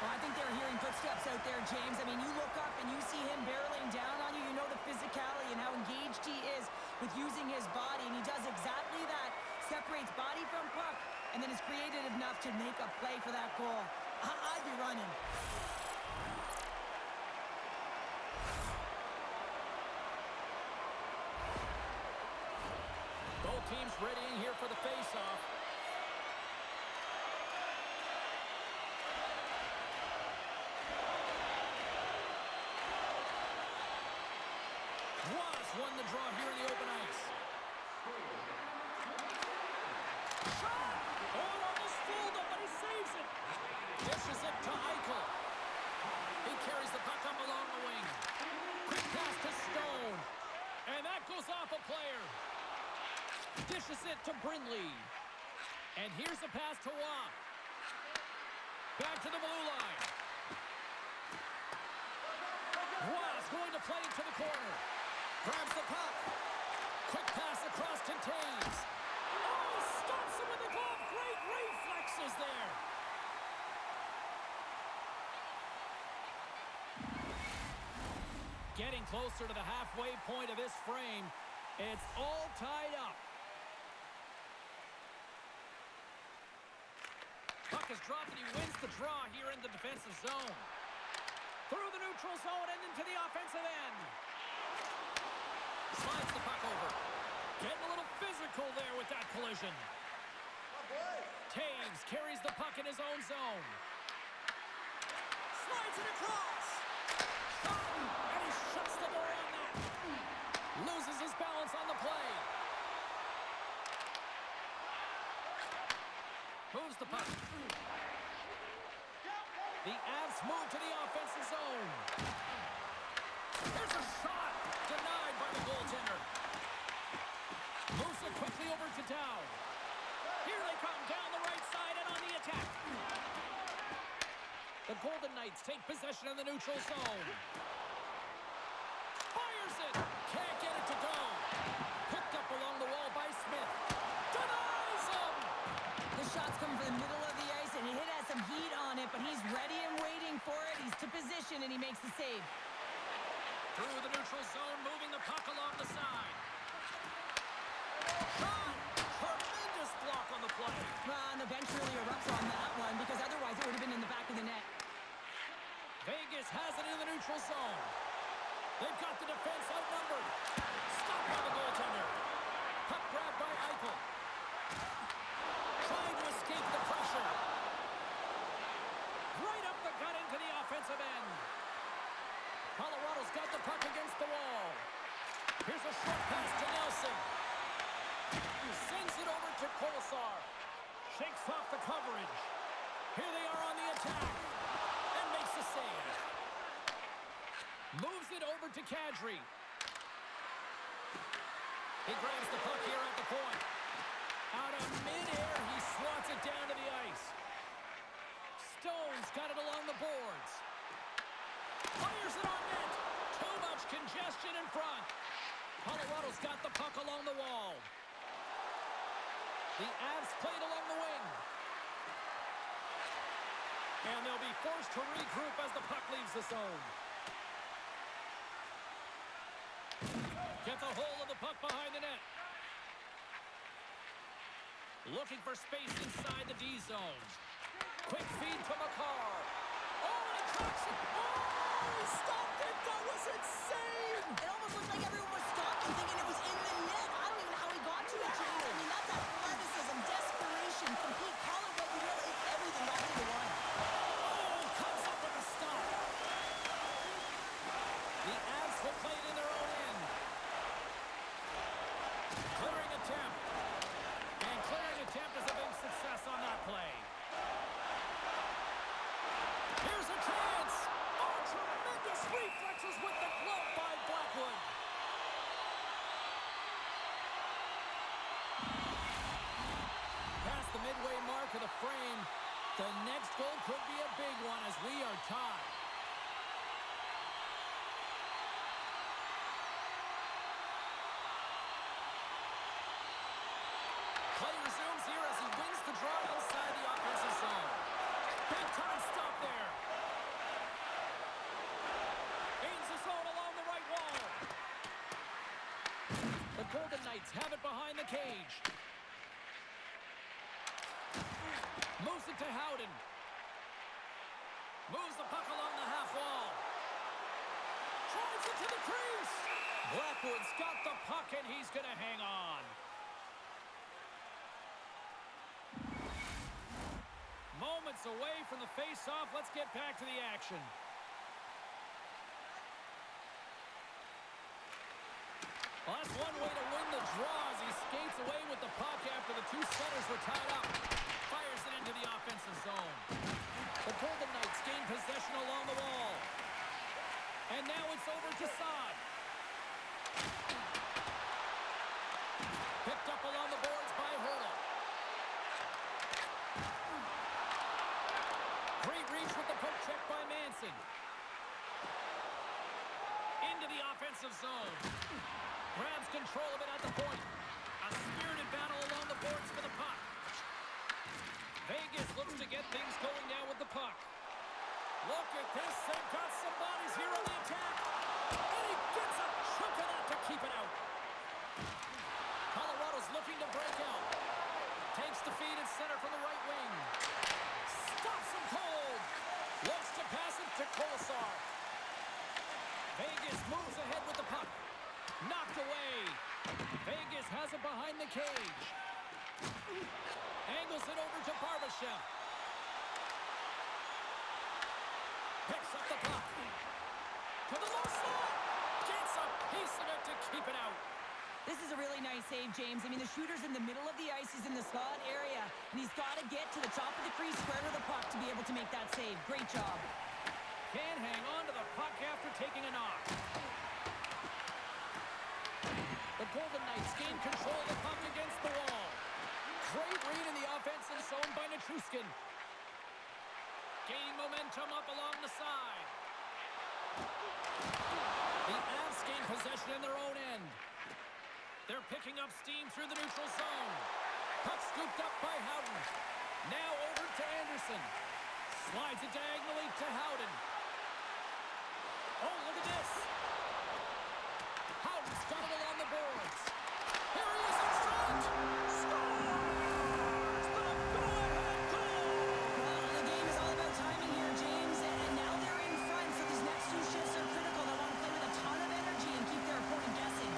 Well, I think they're hearing footsteps out there, James. I mean, you look up and you see him barreling down on you. You know the physicality and how engaged he is with using his body, and he does exactly that. Separates body from puck, and then is creative enough to make a play for that goal. I'd be running. Both teams readying here for the face-off. Won the draw here in the open ice. Shot! Oh, almost fooled him, but he saves it. Dishes it to Eichel. He carries the puck up along the wing. Quick pass to Stone. And that goes off a player. Dishes it to Brindley. And here's the pass to Waugh. Back to the blue line. Waugh's going to play into the corner. Grabs the puck. Quick pass across to Taves. Oh, he stops him with the glove. Great reflexes there. Getting closer to the halfway point of this frame. It's all tied up. Puck is dropped and he wins the draw here in the defensive zone. Through the neutral zone and into the offensive end. Slides the puck over. Getting a little physical there with that collision. Taves carries the puck in his own zone. Slides it across. And he shuts the door on that. Loses his balance on the play. Moves the puck. The Avs move to the offensive zone. There's a shot. Denied by the goaltender. Moves it quickly over to Dow. Here they come down the right side and on the attack. The Golden Knights take possession in the neutral zone. Fires it. Can't get it to go. Picked up along the wall by Smith. Denies him. The shots come from the middle of the ice, and he has some heat on it, but he's ready and waiting for it. He's to position, and he makes the save. Through the neutral zone, moving the puck along the side. Shot! Tremendous block on the play. Well, and the bench really erupts on that one, because otherwise it would have been in the back of the net. Vegas has it in the neutral zone. They've got the defense outnumbered. Stopped by the goaltender. Puck grabbed by Eichel. Trying to escape the pressure. Right up the gut into the offensive end. Colorado's got the puck against the wall. Here's a short pass to Nelson. He sends it over to Kolesar. Shakes off the coverage. Here they are on the attack. And makes the save. Moves it over to Kadri. He grabs the puck here at the point. Out of midair, he swats it down to the ice. Stone's got it along the boards. Fires it on net. Too much congestion in front. Colorado's got the puck along the wall. The Avs played along the wing. And they'll be forced to regroup as the puck leaves the zone. Gets a hold of the puck behind the net. Looking for space inside the D zone. Quick feed to Makar. Oh, and he cracks it. Oh, he stopped it. That was insane. It almost looked like everyone was stopping, thinking it was in the net. I don't even know how he got to it, James. I mean, that's athleticism, desperation, compete, call it what you will. It's everything back to the one. Oh, comes up with a stop. The Avs will play it in their own end. Clearing attempt. And clearing attempt is a big success on that play. Here's a chance. Oh, tremendous reflexes with the glove by Blackwood. Past the midway mark of the frame. The next goal could be a big one as we are tied. Play resumes here as he wins the draw inside the offensive zone. Big time stop there. Gains the zone along the right wall. The Golden Knights have it behind the cage. Moves it to Howden. Moves the puck along the half wall. Tries it to the crease. Blackwood's got the puck and he's going to hang on. Moments away from the face-off. Let's get back to the action. Well, that's one way to win the draw as he skates away with the puck after the two centers were tied up. Fires it into the offensive zone. The Golden Knights gain possession along the wall. And now it's over to Saad. Picked up along the boards by Hurdle. Great reach with the poke check by Manson. Into the offensive zone. Grabs control of it at the point. A spirited battle along the boards for the puck. Vegas looks to get things going now with the puck. Look at this. They've got some bodies here on the attack. And he gets a chunk of that to keep it out. Colorado's looking to break out. Takes the feed at center from the right wing. Stops him cold. Looks to pass it to Kolesar. Vegas moves ahead with the puck. Knocked away. Vegas has it behind the cage. Angles it over to Barbashev. Picks up the puck. To the low slot. Gets a piece of it to keep it out. This is a really nice save, James. I mean, the shooter's in the middle of the ice. He's in the slot area, and he's got to get to the top of the crease square to the puck to be able to make that save. Great job. Can't hang on to the puck after taking a knock. The Golden Knights gain control of the puck against the wall. Great read in the offensive zone by Nichushkin. Gaining momentum up along the side. The Avs gain possession in their own end. They're picking up steam through the neutral zone. Puck scooped up by Howden. Now over to Anderson. Slides it diagonally to Howden. Oh, look at this. Howden's got it along the boards. Here he is in front. Scores! The go-ahead goal! Well, the game is all about timing here, James, and now they're in front, so these next two shifts are critical. They want to play with a ton of energy and keep their opponent guessing.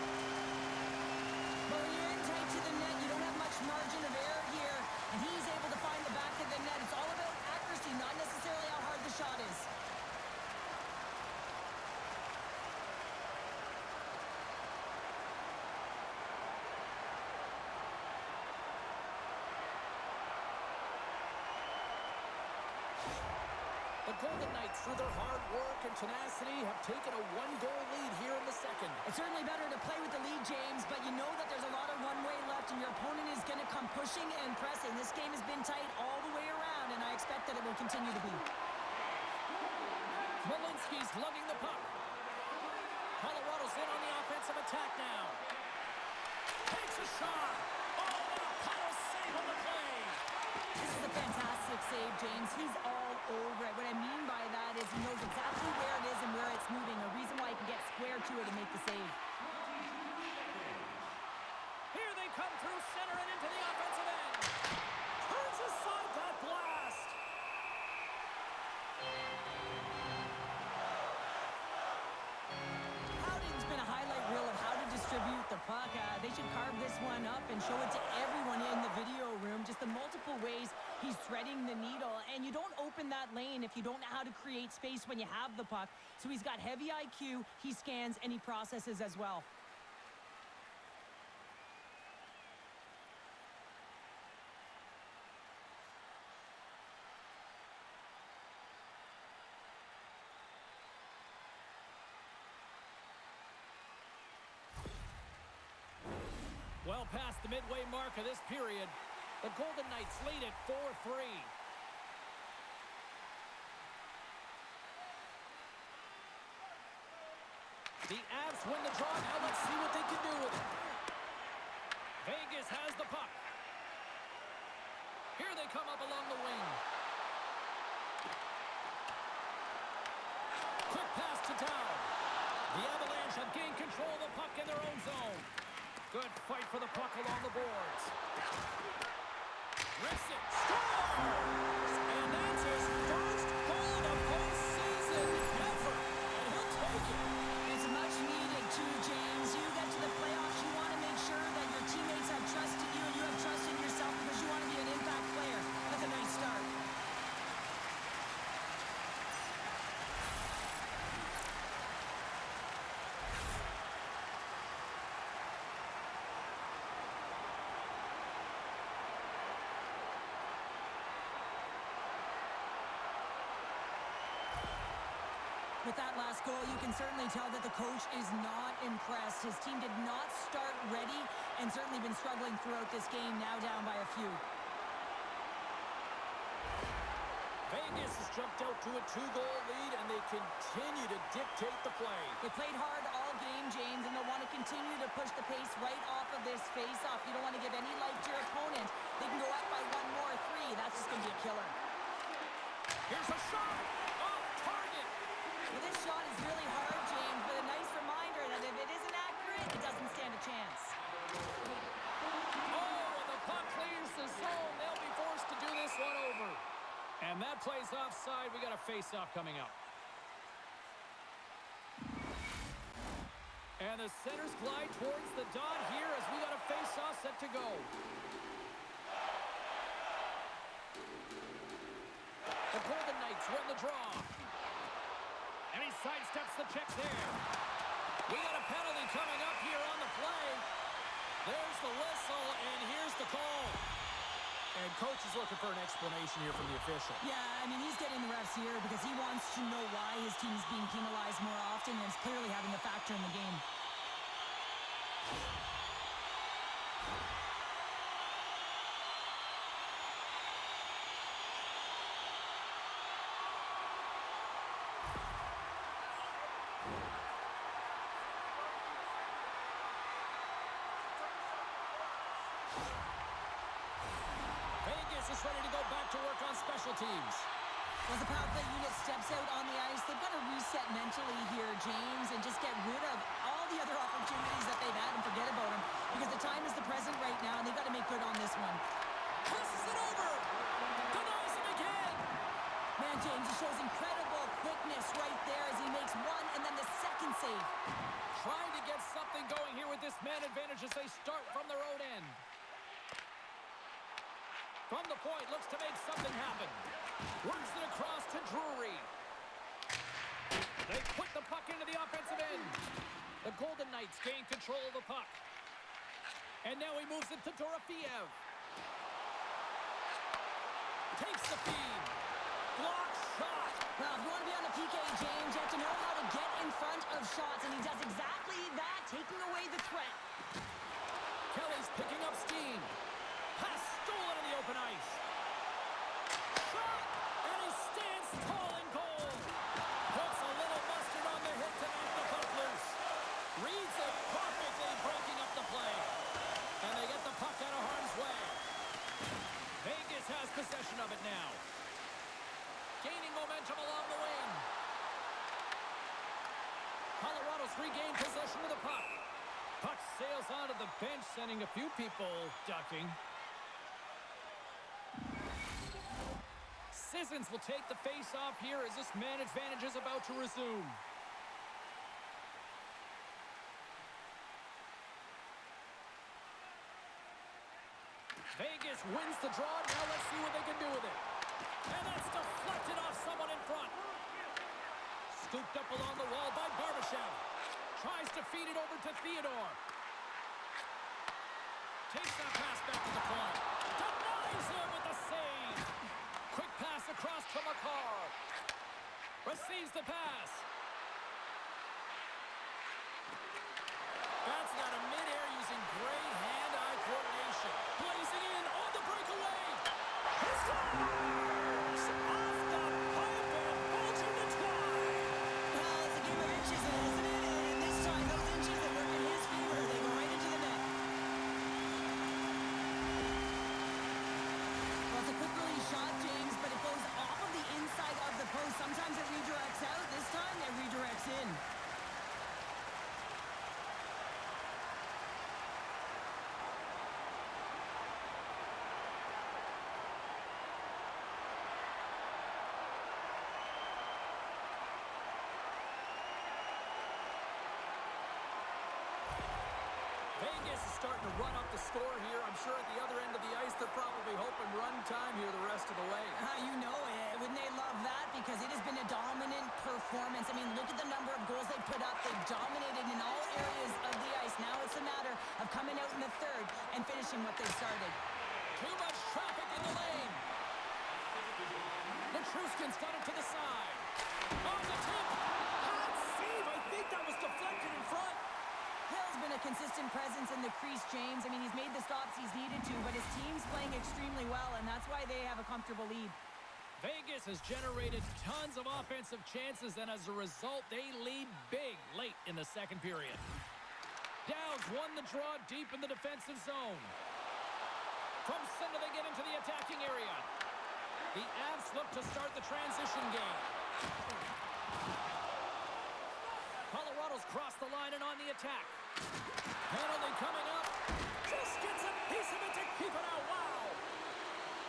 But when you're in tight to the net, you don't have much margin of error here, and he's able to find the back of the net. It's all about accuracy, not necessarily how hard the shot is. The Golden Knights, through their hard work and tenacity, have taken a one-goal lead here in the second. It's certainly better to play with the lead, James, but you know that there's a lot of one-way left, and your opponent is going to come pushing and pressing. This game has been tight all the way around, and I expect that it will continue to be. Malinski's lugging the puck. Colorado's in on the offensive attack now. Takes a shot. Oh, what a power save on the play. This is a fantastic save, James. He's all over it. What I mean by that is he knows exactly where it is and where it's moving. A reason why he can get square to it and make the save. Here they come through center and into the offensive end. Turns aside that blast. Howden's been a highlight reel of how to distribute the puck. They should carve this one up and show it to everyone in the video room. Just the multiple ways he's threading the needle. And you don't open that lane if you don't know how to create space when you have the puck. So he's got heavy IQ, he scans, and he processes as well. Well past the midway mark of this period, the Golden Knights lead at 4-3. The Avs win the draw. Now let's see what they can do with it. Vegas has the puck. Here they come up along the wing. Quick pass to Dow. The Avalanche have gained control of the puck in their own zone. Good fight for the puck along the boards. Rips it. Scores! And that's his first goal of the postseason ever. And he'll take it. It's much needed too, James. You get to the playoffs, you want to make sure that your teammates have trust in you and you have trust in yourself because you want to be an impact player. That's a nice start. With that last goal, you can certainly tell that the coach is not impressed. His team did not start ready and certainly been struggling throughout this game, now down by a few. Vegas has jumped out to a 2-goal lead, and they continue to dictate the play. They played hard all game, James, and they'll want to continue to push the pace right off of this face-off. You don't want to give any life to your opponent. They can go up by one more, 3. That's just going to be a killer. Here's a shot. Off target. Well, this shot is really hard, James, but a nice reminder that if it isn't accurate, it doesn't stand a chance. Oh, and the puck clears the zone. They'll be forced to do this one over. And that plays offside. We got a face-off coming up. And the centers glide towards the dot here as we got a face-off set to go. The Golden Knights win the draw. And he sidesteps the check there. We got a penalty coming up here on the play. There's the whistle, and here's the call. And coach is looking for an explanation here from the official. Yeah, I mean, he's getting the refs here because he wants to know why his team is being penalized more often, and it's clearly having a factor in the game. is ready to go back to work on special teams. As the power play unit steps out on the ice, they've got to reset mentally here, James, and just get rid of all the other opportunities that they've had and forget about them. Because the time is the present right now, and they've got to make good on this one. Passes it over. Denies him again. Man, James, he shows incredible quickness right there as he makes one and then the second save. Trying to get something going here with this man advantage as they start from their own end. From the point, looks to make something happen. Works it across to Drury. They put the puck into the offensive end. The Golden Knights gain control of the puck. And now he moves it to Dorofeev. Takes the feed. Block shot. Well, if you want to be on the PK, James, you have to know how to get in front of shots, and he does exactly that, taking away the threat. Kelly's picking up steam. Pass stolen in the open ice. Shot! And he stands tall in goal. Puts a little mustard on the hit to knock the puck loose. Reads it perfectly, breaking up the play. And they get the puck out of harm's way. Vegas has possession of it now. Gaining momentum along the wing. Colorado's regained possession of the puck. Puck sails onto the bench, sending a few people ducking. Sissons will take the face-off here as this man advantage is about to resume. Vegas wins the draw. Now let's see what they can do with it. And that's deflected off someone in front. Scooped up along the wall by Barbashev. Tries to feed it over to Theodore. Takes that pass back to the point. Denies him with the save. Quick pass across to Makar. Receives the pass. That's not a mid-air using great hand-eye coordination. Blazing in on the breakaway. He scores! Off the pipe and bulging the twine. Well, it's a game of inches, isn't it? And this time, those inches that work in his favor, they go right into the net. Well, it's a quick release shot, James, but it goes off of the inside of the post. Sometimes it redirects out. This time, it redirects in. Vegas is starting to run up the score here. I'm sure at the other end of the ice, they're probably hoping run time here the rest of the way. You know it. Wouldn't they love that? Because it has been a dominant performance. I mean, look at the number of goals they put up. They've dominated in all areas of the ice. Now it's a matter of coming out in the third and finishing what they've started. Too much traffic in the lane. Matruskin's got it to the side. On the tip. Hot save. I think that was deflected in front. Hill's been a consistent presence in the crease, James. I mean, he's made the stops he's needed to, but his team's playing extremely well, and that's why they have a comfortable lead. Vegas has generated tons of offensive chances, and as a result, they lead big late in the second period. Downs won the draw deep in the defensive zone. From center, they get into the attacking area. The Avs look to start the transition game. Colorado's crossed the line and on the attack. Penalty coming up. Just gets a piece of it to keep it out. Wow!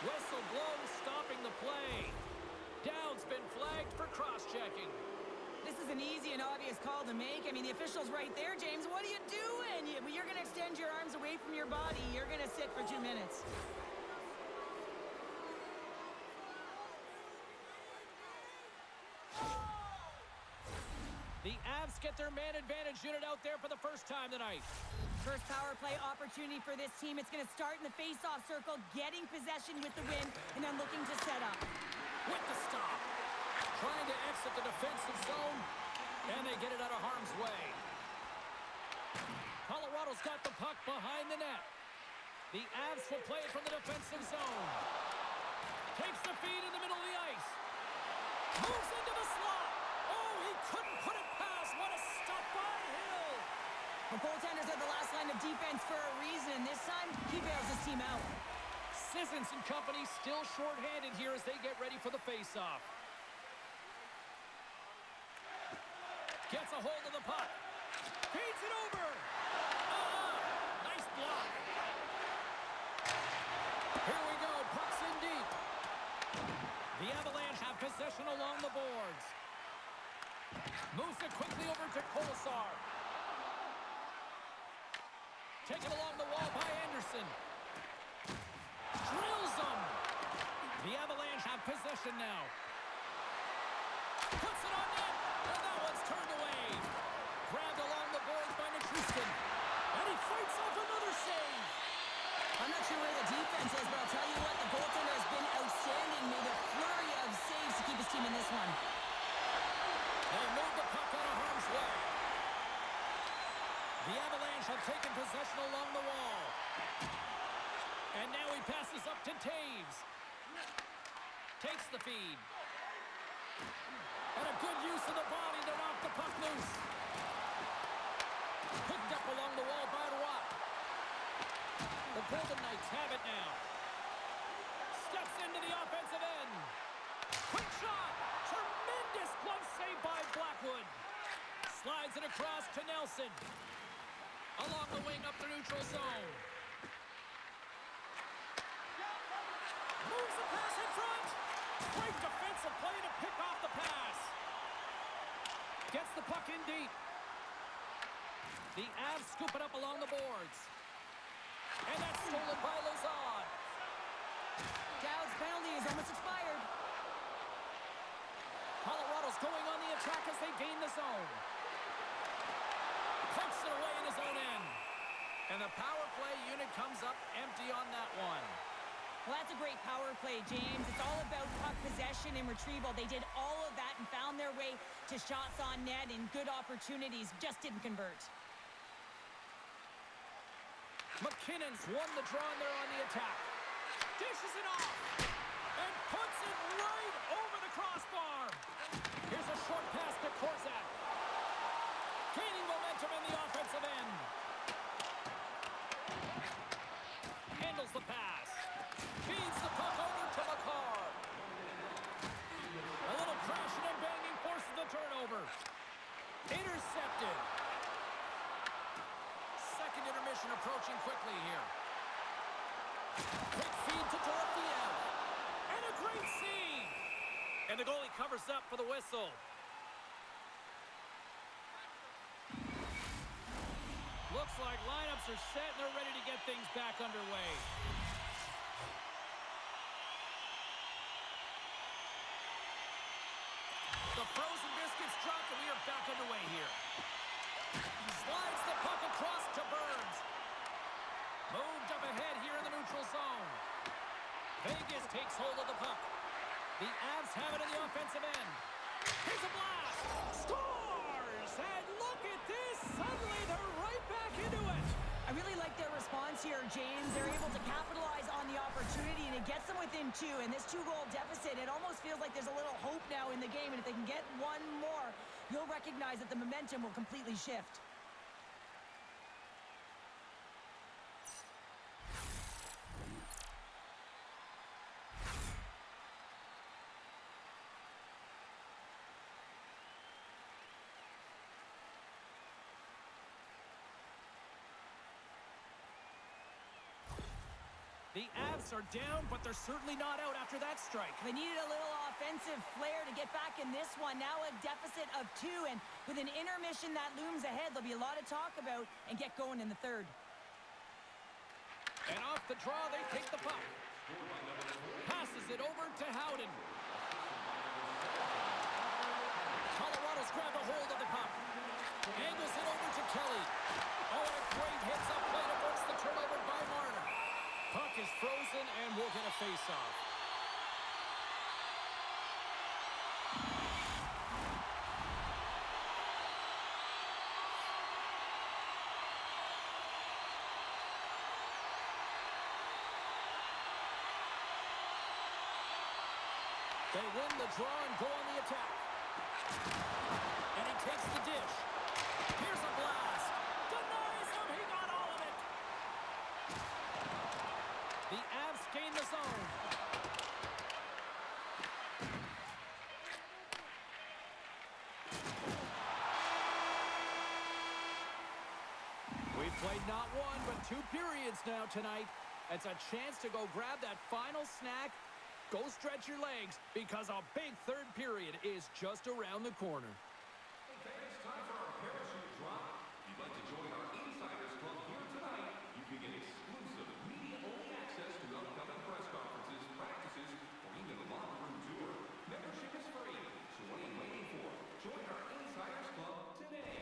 Whistle blown, stopping the play. Downs been flagged for cross-checking. This is an easy and obvious call to make. I mean, the official's right there, James. What are you doing? You're going to extend your arms away from your body. You're going to sit for 2 minutes. The Avs get their man advantage unit out there for the first time tonight. First power play opportunity for this team. It's going to start in the face-off circle, getting possession with the win, and then looking to set up. With the stop. Trying to exit the defensive zone, and they get it out of harm's way. Colorado's got the puck behind the net. The Avs will play it from the defensive zone. Takes the feed in the middle of the ice. Moves into the slot. Oh, he couldn't put it past. What a stop by Hill. The goaltenders are the last line of defense for a reason. This time, he bails his team out. Sissons and company still short-handed here as they get ready for the face-off. Gets a hold of the puck. Feeds it over. Nice block. Here we go. Puck's in deep. The Avalanche have possession along the boards. Moves it quickly over to Kolesar. Taken along the wall by Anderson. Drills them. The Avalanche have possession now. Puts it on net. And that one's turned away. Grabbed along the boards by Nichushkin. And he fights off another save. I'm not sure where the defense is, but I'll tell you what, the goaltender has been outstanding. Made a flurry of saves to keep his team in this one. They move the puck out of harm's way. The Avalanche have taken possession along the wall. And now he passes up to Taves. Takes the feed. And a good use of the body to knock the puck loose. Picked up along the wall by Rock. The Golden Knights have it now. Steps into the offensive end. Quick shot. Tremendous glove save by Blackwood. Slides it across to Nelson. Along the wing up the neutral zone. Moves the pass in front. Great defensive play to pick off the pass. Gets the puck in deep. The Avs scoop it up along the boards. And that's stolen by Lazard. Dowd's penalty is almost expired. Colorado's going on the attack as they gain the zone. Punts it away in his own end. And the power play unit comes up empty on that one. Well, that's a great power play, James. It's all about puck possession and retrieval. They did all of that and found their way to shots on net and good opportunities. Just didn't convert. McKinnon's won the draw and they're on the attack. Dishes it off. And puts it right over the crossbar. Here's a short pass to Korzak. Gaining momentum in the offensive end. Handles the pass. Feeds the puck over to Makar. A little crashing and banging forces the turnover. Intercepted. Second intermission approaching quickly here. Quick feed to Dorofiev. And a great save. And the goalie covers up for the whistle. Looks like lineups are set and they're ready to get things back underway. The frozen biscuits dropped and we are back underway here. Slides the puck across to Burns. Moved up ahead here in the neutral zone. Vegas takes hold of the puck. The Avs have it in the offensive end. Here's a blast. Scores! And look at this. Suddenly they're right back into it. I really like their response here, James. They're able to capitalize on the opportunity, and it gets them within two. And this two-goal deficit, it almost feels like there's a little hope now in the game. And if they can get one more, you'll recognize that the momentum will completely shift. The Avs are down, but they're certainly not out after that strike. They needed a little offensive flair to get back in this one. Now a deficit of 2, and with an intermission that looms ahead, there'll be a lot of talk about and get going in the third. And off the draw, they take the puck. Passes it over to Howden. Colorado's grabbed a hold of the puck. Angles it over to Kelly. Oh, and a great hits-up play to force the turnover by Marner. Puck is frozen, and we'll get a face-off. They win the draw and go on the attack. And he takes the dish. Here's a blast. Denies him. He got all of it. The Avs gain the zone. We've played not one, but 2 periods now tonight. It's a chance to go grab that final snack. Go stretch your legs because a big third period is just around the corner. It's time for our parachute drop. If you'd like to join our Insiders Club here tonight, you can get exclusive media-only access to upcoming press conferences, practices, or even the locker room tour. Membership is free, so what are you waiting for? Join our Insiders Club today.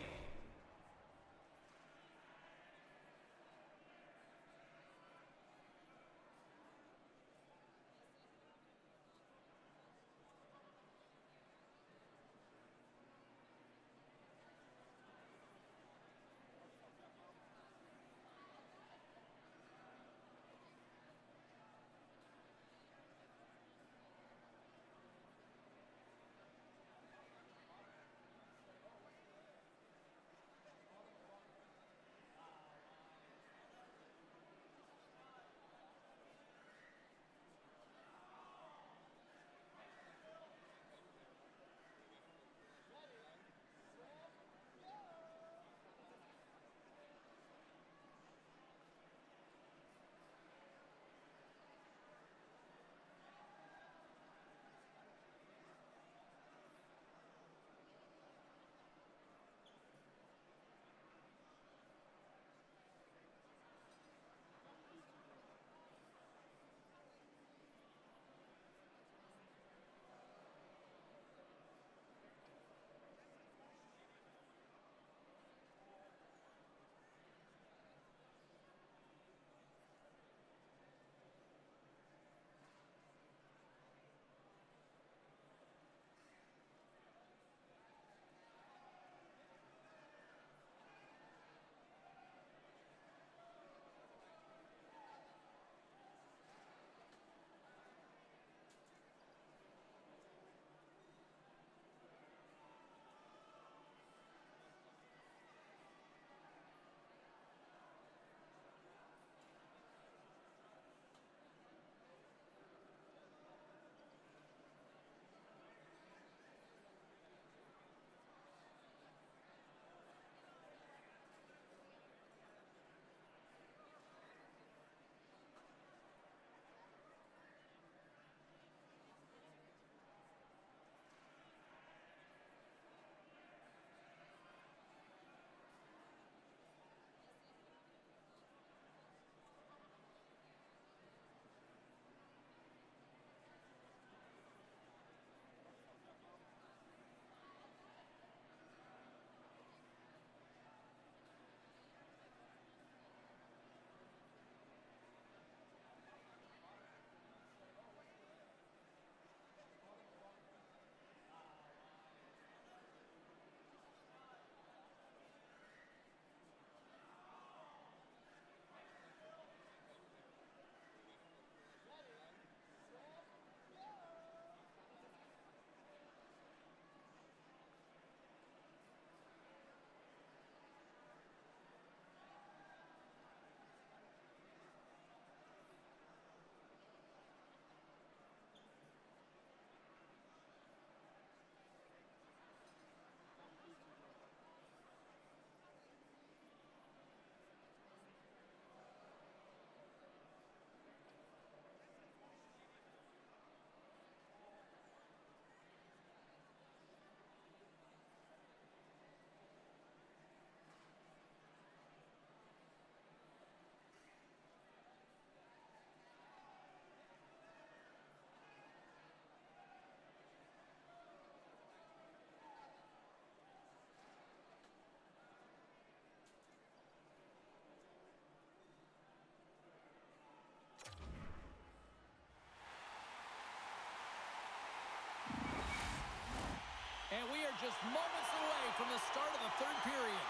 And we are just moments away from the start of the third period.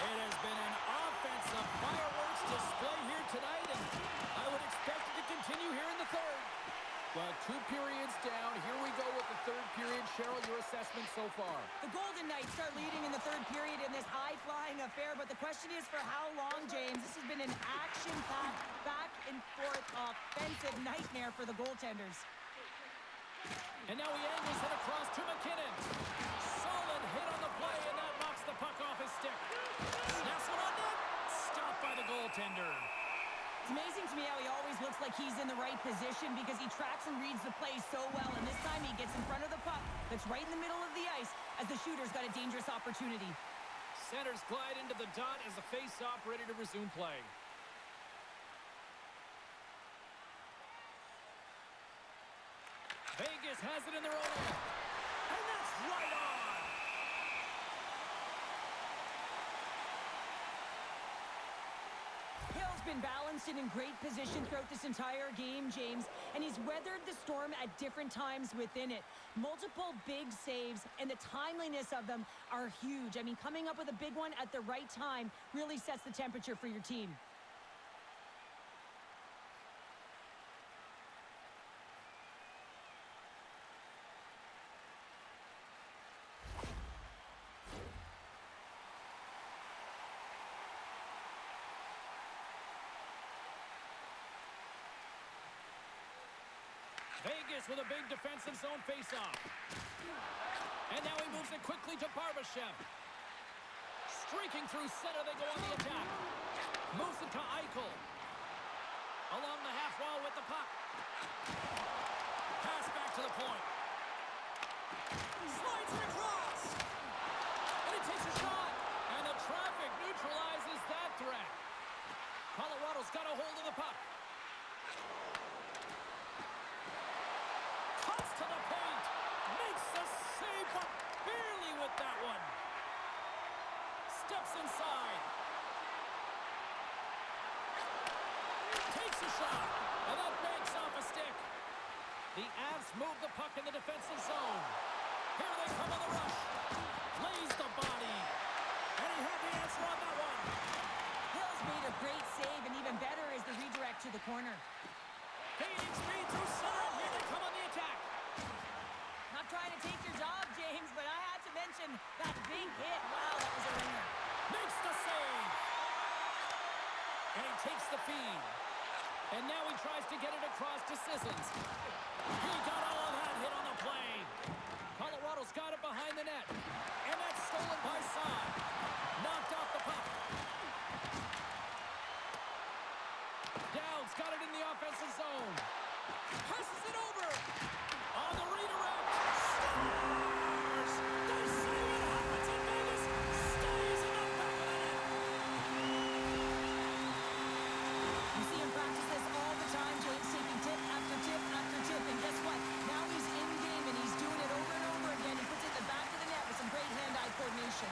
It has been an offensive fireworks display here tonight, and I would expect it to continue here in the third. But 2 periods down. Here we go with the third period. Cheryl, your assessment so far? The Golden Knights start leading in the third period in this high-flying affair, but the question is for how long, James? This has been an action-packed, back-and-forth offensive nightmare for the goaltenders. And now he angles it across to McKinnon. Solid hit on the play, and that knocks the puck off his stick. Snaps one on net. Stopped by the goaltender. It's amazing to me how he always looks like he's in the right position because he tracks and reads the play so well, and this time he gets in front of the puck that's right in the middle of the ice as the shooter's got a dangerous opportunity. Centers glide into the dot as the face-off ready to resume play. Vegas has it in their own end. And that's right on! Hill's been balanced and in great position throughout this entire game, James, and he's weathered the storm at different times within it. Multiple big saves, and the timeliness of them are huge. I mean, coming up with a big one at the right time really sets the temperature for your team. Vegas with a big defensive zone face-off. And now he moves it quickly to Barbashev. Streaking through center, they go on the attack. Moves it to Eichel. Along the half wall with the puck. Pass back to the point. Slides it across. And he takes a shot. And the traffic neutralizes that threat. Colorado's got a hold of the puck. To the paint, makes the save, but barely with that one. Steps inside. Takes a shot, and that banks off a stick. The Avs move the puck in the defensive zone. Here they come on the rush. Lays the body. And he had the answer on that one. Hill's made a great save, and even better is the redirect to the corner. Gaining speed through center, and here they come on the attack. Not trying to take your job, James, but I had to mention that big hit. Wow, that was a ringer. Makes the save. And he takes the feed. And now he tries to get it across to Sissons. He got all of that hit on the play. Colorado's got it behind the net. And that's stolen by Saad. Knocked off the puck. Dowd's got it in the offensive zone. Passes it over. On the redirect. Scores! They say what happens in Vegas stays in the back of the net. You see him practice this all the time, James, taking tip after tip after tip. And guess what? Now he's in game, and he's doing it over and over again. He puts it in the back of the net with some great hand-eye coordination.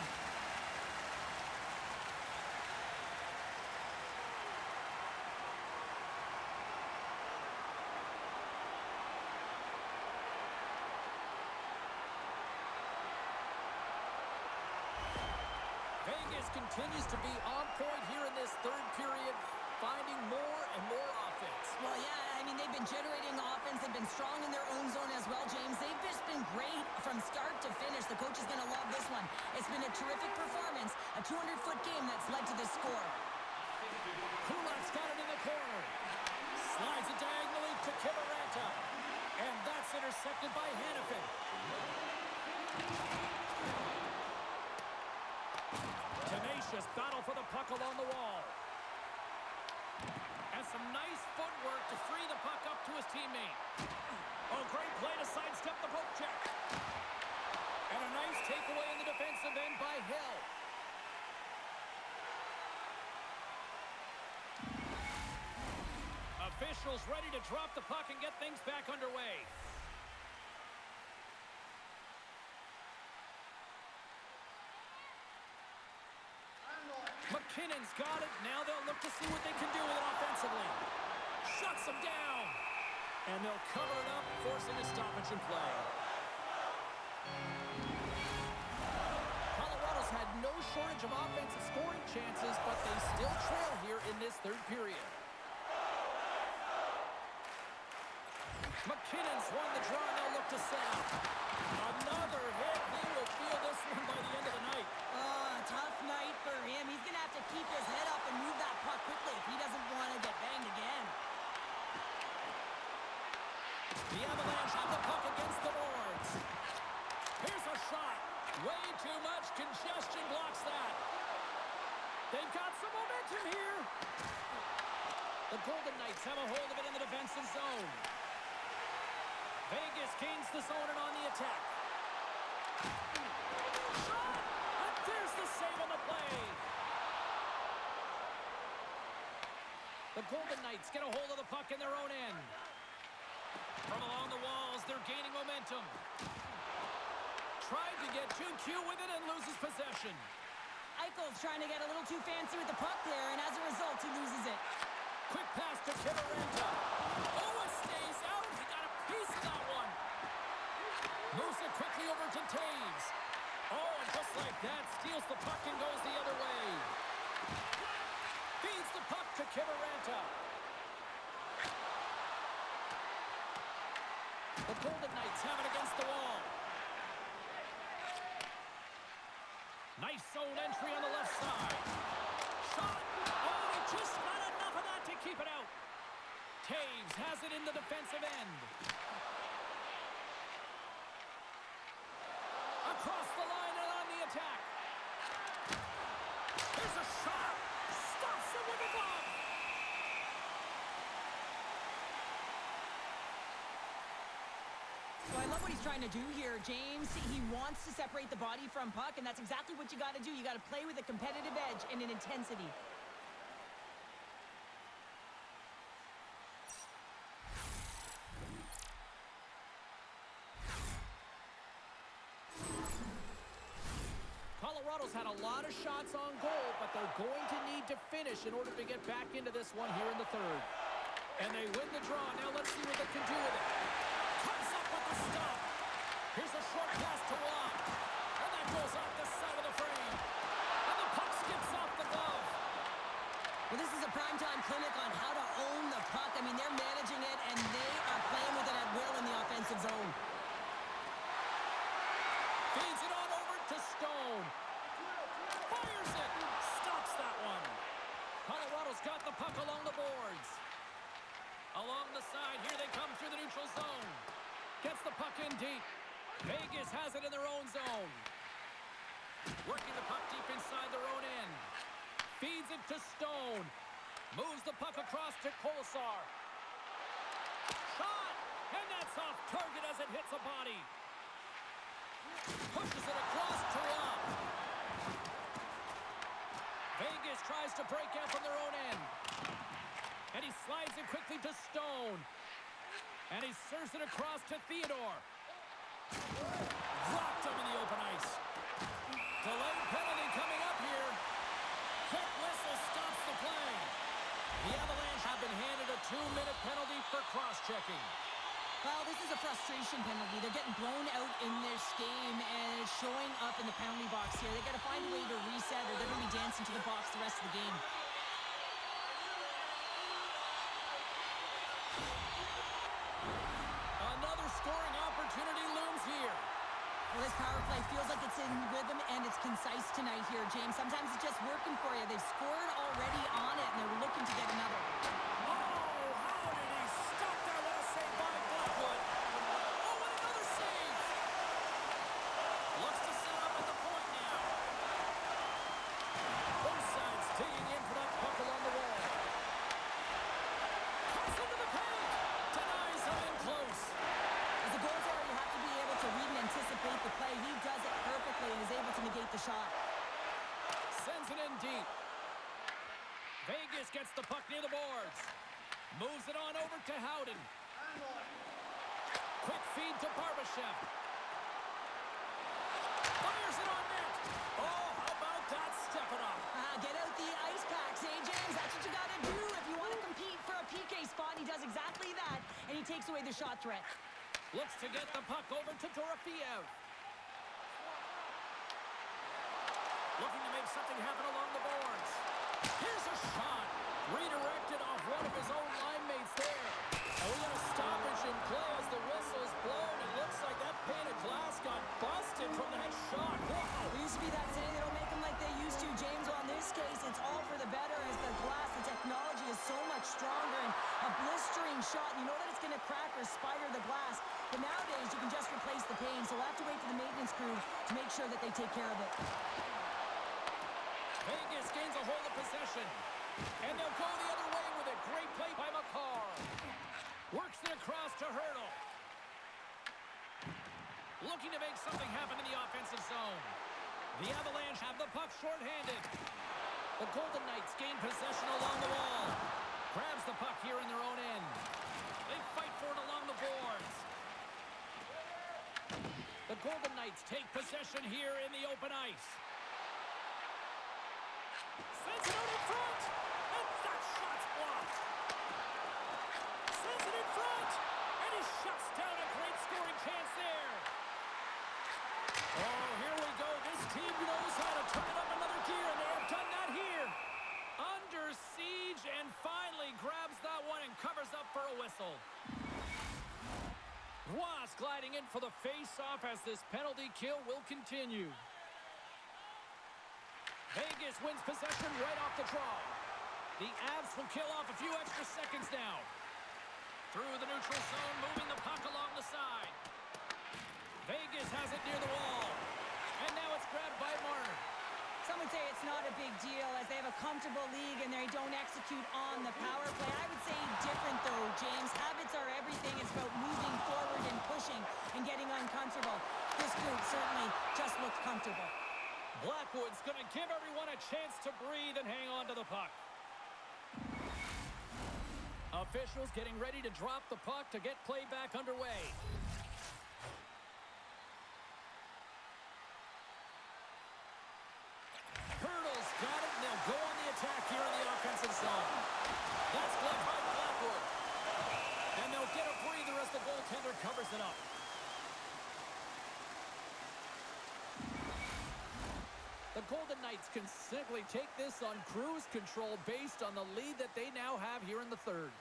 Vegas continues to be on point here in this third period, finding more and more offense. Well, yeah, I mean, they've been generating offense. They've been strong in their own zone as well, James. They've just been great from start to finish. The coach is going to love this one. It's been a terrific performance, a 200-foot game that's led to this score. Kulak's got it in the corner. Slides it diagonally to Kiviranta. And that's intercepted by Hannafin. Tenacious battle for the puck along the wall. And some nice footwork to free the puck up to his teammate. Oh, great play to sidestep the poke check. And a nice takeaway in the defensive end by Hill. Officials ready to drop the puck and get things back underway. McKinnon's got it. Now they'll look to see what they can do with it offensively. Shuts them down. And they'll cover it up, forcing a stoppage in play. Colorado's had no shortage of offensive scoring chances, but they still trail here in this third period. McKinnon's won the draw, and they'll look to set up. Another hit. He will feel this one by the end of the night. Tough night for him. He's going to have to keep his head up and move that puck quickly if he doesn't want to get banged again. The Avalanche have the puck against the boards. Here's a shot. Way too much congestion blocks that. They've got some momentum here. The Golden Knights have a hold of it in the defensive zone. Vegas gains the zone and on the attack. Shot! And there's the save on the play. The Golden Knights get a hold of the puck in their own end. From along the walls, they're gaining momentum. Tried to get too cute with it and loses possession. Eichel's trying to get a little too fancy with the puck there, and as a result, he loses it. Quick pass to Kivaranta. Oh, it stays out. He got a piece of that one. Moves it quickly over to Taves. Oh, and just like that, steals the puck and goes the other way. Feeds the puck to Kivaranta. The Golden Knights have it against the wall. Nice zone entry on the left side. Shot! Oh, they just not enough of that to keep it out. Taves has it in the defensive end. Across the line and on the attack. Here's a shot. Stops it with a glove. So I love what he's trying to do here, James. He wants to separate the body from puck, and that's exactly what you got to do. You got to play with a competitive edge and an intensity. Colorado's had a lot of shots on goal, but they're going to need to finish in order to get back into this one here in the third. And they win the draw. Now let's see what they can do with it. Comes up with the stop. Here's a short pass to Watt. And that goes off the side of the frame. And the puck skips off the glove. Well, this is a primetime clinic on how to own the puck. I mean, they're managing it, and they are playing with it at will in the offensive zone. Feeds it on over to Stone. Fires it. Stops that one. Colorado's got the puck along the boards. Along the side, here they come through the neutral zone. Gets the puck in deep. Vegas has it in their own zone. Working the puck deep inside their own end. Feeds it to Stone. Moves the puck across to Kolesar. Shot! And that's off target as it hits a body. Pushes it across to Rob. Vegas tries to break out from their own end. And he slides it quickly to Stone. And he serves it across to Theodore. Dropped him in the open ice. Delayed penalty coming up here. Quick whistle stops the play. The Avalanche have been handed a 2-minute penalty for cross-checking. Well, this is a frustration penalty. They're getting blown out in this game, and it's showing up in the penalty box here. They got to find a way to reset, or they're going to be dancing to the box the rest of the game. Another scoring opportunity looms here. Well, this power play feels like it's in rhythm and it's concise tonight here, James. Sometimes it's just working for you. They've scored already on it, and they're looking to get another. Oh, how did he stop that? What a save by Blackwood. Oh, and another save. Looks to set up at the point now. Both sides digging in for that puck along the wall. Comes into the paint. Denies him in close. As a goaltender, you have to be able to read and anticipate the play. He does it perfectly and is able to negate the shot. Sends it in deep. Vegas gets the puck near the boards. Moves it on over to Howden. Quick feed to Barbashev. Fires it on net. Oh, how about that? Step it up. Get out the ice packs, James. That's what you got to do if you want to compete for a PK spot. He does exactly that, and he takes away the shot threat. Looks to get the puck over to Dorofeev. Looking to make something happen along the boards. Here's a shot. Redirected off one of his own line mates there. And we got a stoppage in play a crack or spider the glass. But nowadays, you can just replace the pane, so we'll have to wait for the maintenance crew to make sure that they take care of it. Vegas gains a hold of possession. And they'll go the other way with it. Great play by McCarr. Works it across to Hurdle. Looking to make something happen in the offensive zone. The Avalanche have the puck shorthanded. The Golden Knights gain possession along the wall. Grabs the puck here in their own end. They fight for it along the boards. The Golden Knights take possession here in the open ice. Sends it out in front. And that shot's blocked. Sends it in front. And he shuts down a great scoring chance there. Oh, here we go. This team knows how to turn it up another gear, and they have done that here. Under siege, and finally grabs that one and covers up for a whistle. Ross gliding in for the face-off as this penalty kill will continue. Vegas wins possession right off the draw. The Avs will kill off a few extra seconds now. Through the neutral zone, moving the puck along the side. Vegas has it near the wall. And now it's grabbed by Marner. Some would say it's not a big deal as they have a comfortable league and they don't execute on the power play. I would say different though, James. Habits are everything. It's about moving forward and pushing and getting uncomfortable. This group certainly just looks comfortable. Blackwood's going to give everyone a chance to breathe and hang on to the puck. Officials getting ready to drop the puck to get play back underway. Hurdle's got it, and they'll go on the attack here in the offensive zone. That's blocked by Blackwood. And they'll get a breather as the goaltender covers it up. The Golden Knights can simply take this on cruise control based on the lead that they now have here in the third.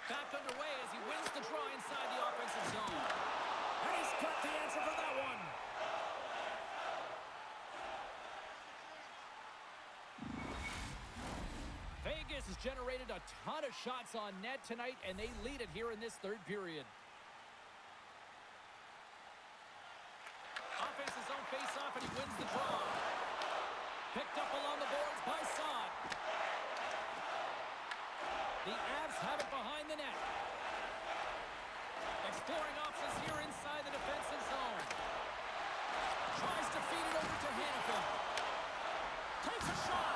Back underway as he wins the draw inside the offensive zone. And he's got the answer for that one. Vegas has generated a ton of shots on net tonight, and they lead it here in this third period. Offensive zone face-off, and he wins the draw. Picked up along the boards by Saad. The Avs have it behind the net. Exploring options here inside the defensive zone. Tries to feed it over to Hannafin. Takes a shot.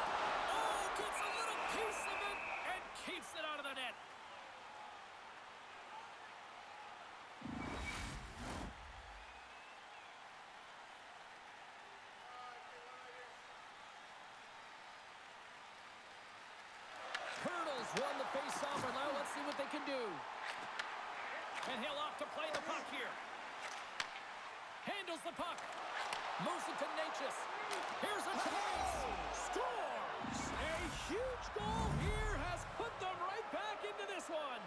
Oh, gets a little piece of it and keeps it out of the net. Hurdles won the face-off, and now let's see what they can do. And he'll opt to play the puck here. Handles the puck. Moves it to Natchez. Here's a chance. Scores! A huge goal here has put them right back into this one.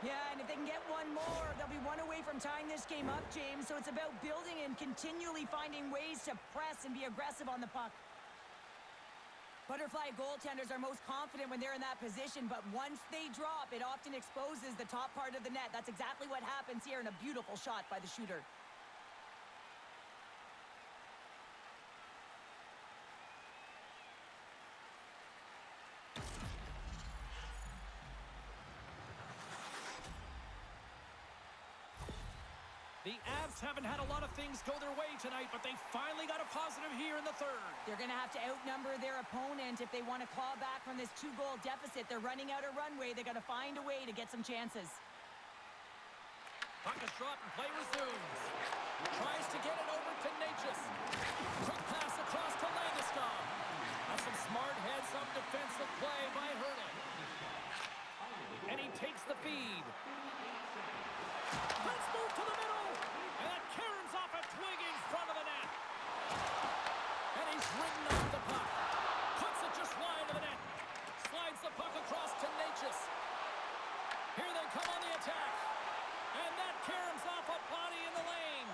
Yeah, and if they can get one more, they'll be one away from tying this game up, James. So it's about building and continually finding ways to press and be aggressive on the puck. Butterfly goaltenders are most confident when they're in that position, but once they drop, it often exposes the top part of the net. That's exactly what happens here in a beautiful shot by the shooter. The Avs haven't had a lot of things go their way tonight, but they finally got a positive here in the third. They're going to have to outnumber their opponent if they want to claw back from this 2-goal deficit. They're running out of runway. They got to find a way to get some chances. Puck is dropped and play resumes. Tries to get it over to Natchez. Quick pass across to Landeskog. That's some smart heads-up defensive play by Hurdle. And he takes the feed. Let's move to the middle. And that caroms off a twig in front of the net. And he's ridden off the puck. Puts it just wide of the net. Slides the puck across to Natchez. Here they come on the attack. And that caroms off a body in the lane.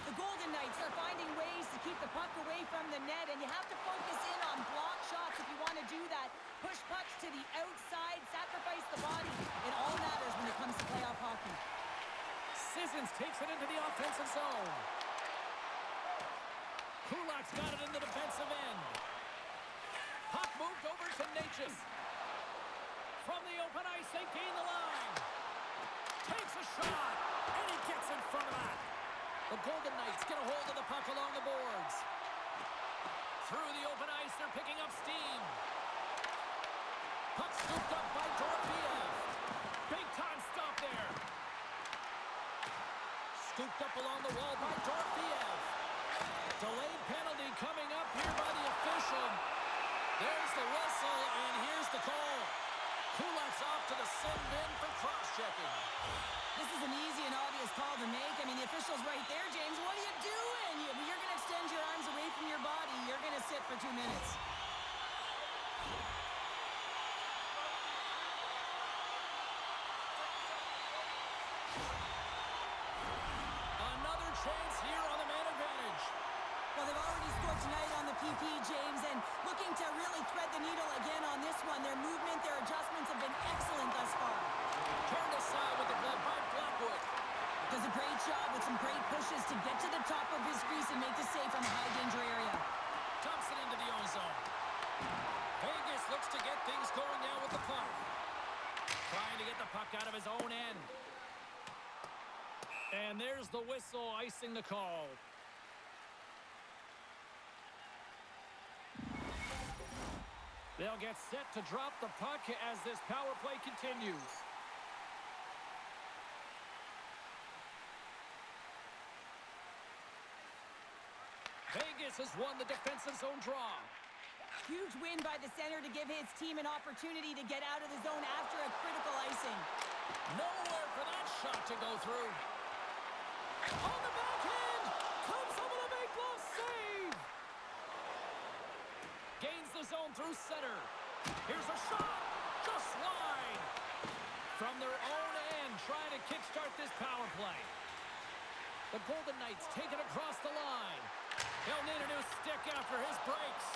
The Golden Knights are finding ways to keep the puck away from the net, and you have to focus in on block shots if you want to do that. push pucks to the outside, sacrifice the body. It all matters when it comes to playoff hockey. Sissons takes it into the offensive zone. Kulak's got it in the defensive end. Puck moved over to Natchez. From the open ice, they gain the line. Takes a shot, and he gets in front of that. The Golden Knights get a hold of the puck along the boards. Through the open ice, they're picking up steam. Puck scooped up by Dorofiev. Big time stop there. Scooped up along the wall by Dorofiev. Delayed penalty coming up here by the official. There's the whistle, and here's the call. Kulak's off to the sin bin for cross-checking. This is an easy and obvious call to make. I mean, the official's right there, James. What are you doing? You're going to extend your arms away from your body. You're going to sit for 2 minutes. Another chance here on the man advantage. Well, they've already scored tonight on the PP, James, and looking to really thread the needle again on this one. Their movement, their adjustments have been excellent thus far. Turned aside with the glove by Blackwood. Does a great job with some great pushes to get to the top of his crease and make the save from a high-danger area. Dumps it into the own zone. Vegas looks to get things going now with the puck. Trying to get the puck out of his own end. And there's the whistle icing the call. They'll get set to drop the puck as this power play continues. Vegas has won the defensive zone draw. Huge win by the center to give his team an opportunity to get out of the zone after a critical icing. Nowhere for that shot to go through. On the backhand! Comes up with a big glove save! Gains the zone through center. Here's a shot! Just wide! From their own end, trying to kickstart this power play. The Golden Knights take it across the line. He'll need a new stick after his breaks.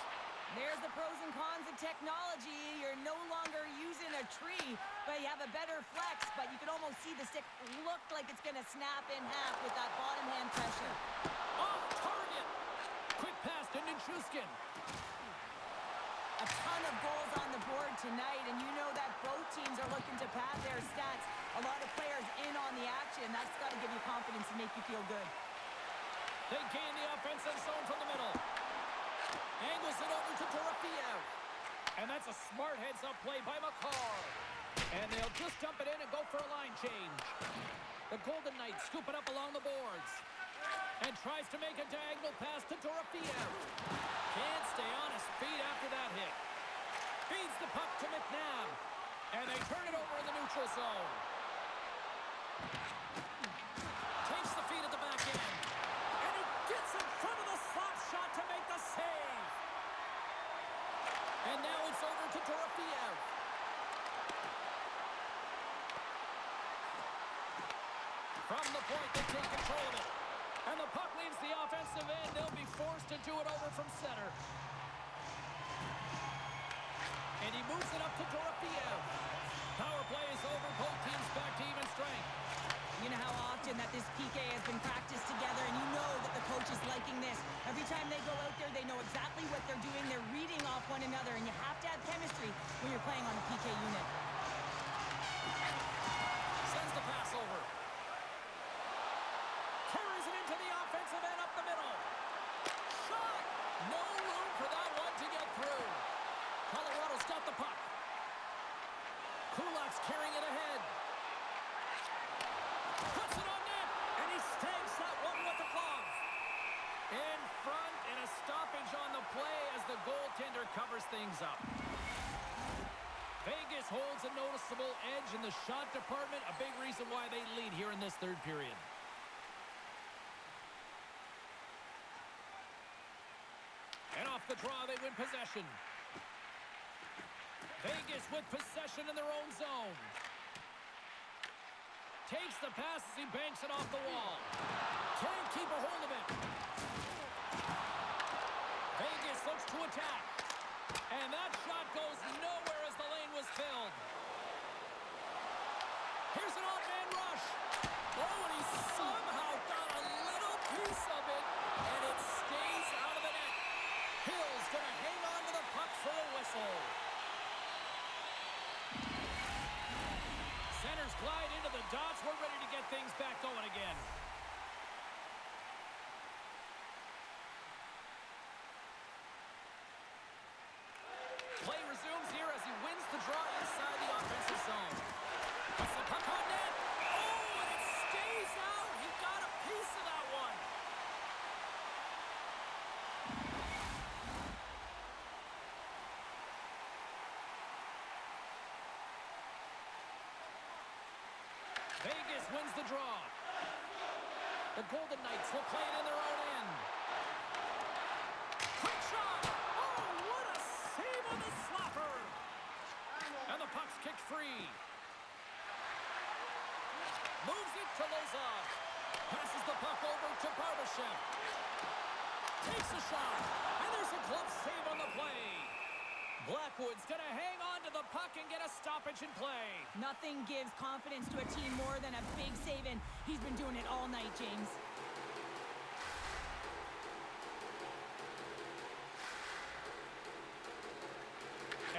There's the pros and cons of technology. You're no longer using a tree, but you have a better flex, but you can almost see the stick look like it's going to snap in half with that bottom hand pressure. Off target! Quick pass to Nichushkin. A ton of goals on the board tonight, and you know that both teams are looking to pad their stats. A lot of players in on the action. That's got to give you confidence and make you feel good. They gain the offensive zone from the middle. Angles it over to Dorofiev. And that's a smart heads-up play by McCarr. And they'll just dump it in and go for a line change. The Golden Knights scoop it up along the boards. And tries to make a diagonal pass to Dorofiev. Can't stay on his feet after that hit. Feeds the puck to McNabb. And they turn it over in the neutral zone. Takes the feed at the back end. And he gets in front of the slap shot to make the save. And now it's over to Dorofiev. From the point, they take control of it. And the puck leaves the offensive end. They'll be forced to do it over from center. And he moves it up to Dorofiev. Power play is over. Both teams back to even strength. You know how often that this PK has been practiced together, and you know that the coach is liking this. Every time they go out there, they know exactly what they're doing. They're reading off one another, and you have to have chemistry when you're playing on a PK unit. Sends the pass over. Carries it into the offensive end up the middle. Shot! No room for that one to get through. Colorado's got the puck. Kulak's carrying it ahead. Puts it on net, and he stakes that one with the glove. In front, and a stoppage on the play as the goaltender covers things up. Vegas holds a noticeable edge in the shot department, a big reason why they lead here in this third period. And off the draw, they win possession. Vegas with possession in their own zone. Takes the pass as he banks it off the wall. Can't keep a hold of it. Vegas looks to attack. And that shot goes nowhere was filled. Here's an off-man rush. Oh, and he somehow got a little piece of it, and it stays out of the net. Hill's going to hang on to the puck for a whistle. Centers glide into the dots. We're ready to get things back going again. Play resumes here as he wins the draw inside the offensive zone. Puts the puck on net. Oh, and it stays out. He got a piece of that one. Vegas wins the draw. The Golden Knights will play it in their own end. Quick shot! Oh, what a save on the slapper! And the puck's kicked free. Moves it to Lozov. Passes the puck over to Barbashev. Takes a shot. And there's a glove save on the play. Blackwood's going to hang on to the puck and get a stoppage in play. Nothing gives confidence to a team more than a big save, and he's been doing it all night, James.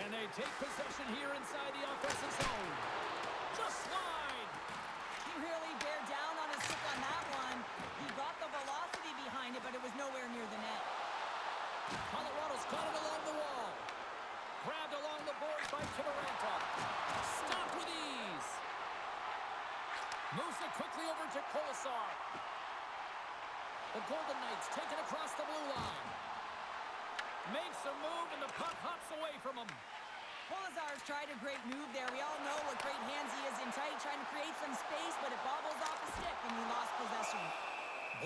And they take possession here inside the offensive zone. Just slide. He really bear down on his stick on that one. He got the velocity behind it, but it was nowhere near the net. Colorado's got it along the wall. Grabbed along the boards by Kivaranta. Stopped with ease. Moves it quickly over to Kolasar. The Golden Knights take it across the blue line. Makes a move, and the puck hops away from him. Kolazar's tried a great move there. We all know what great hands he is in tight, trying to create some space, but it bobbles off the stick and he lost possession.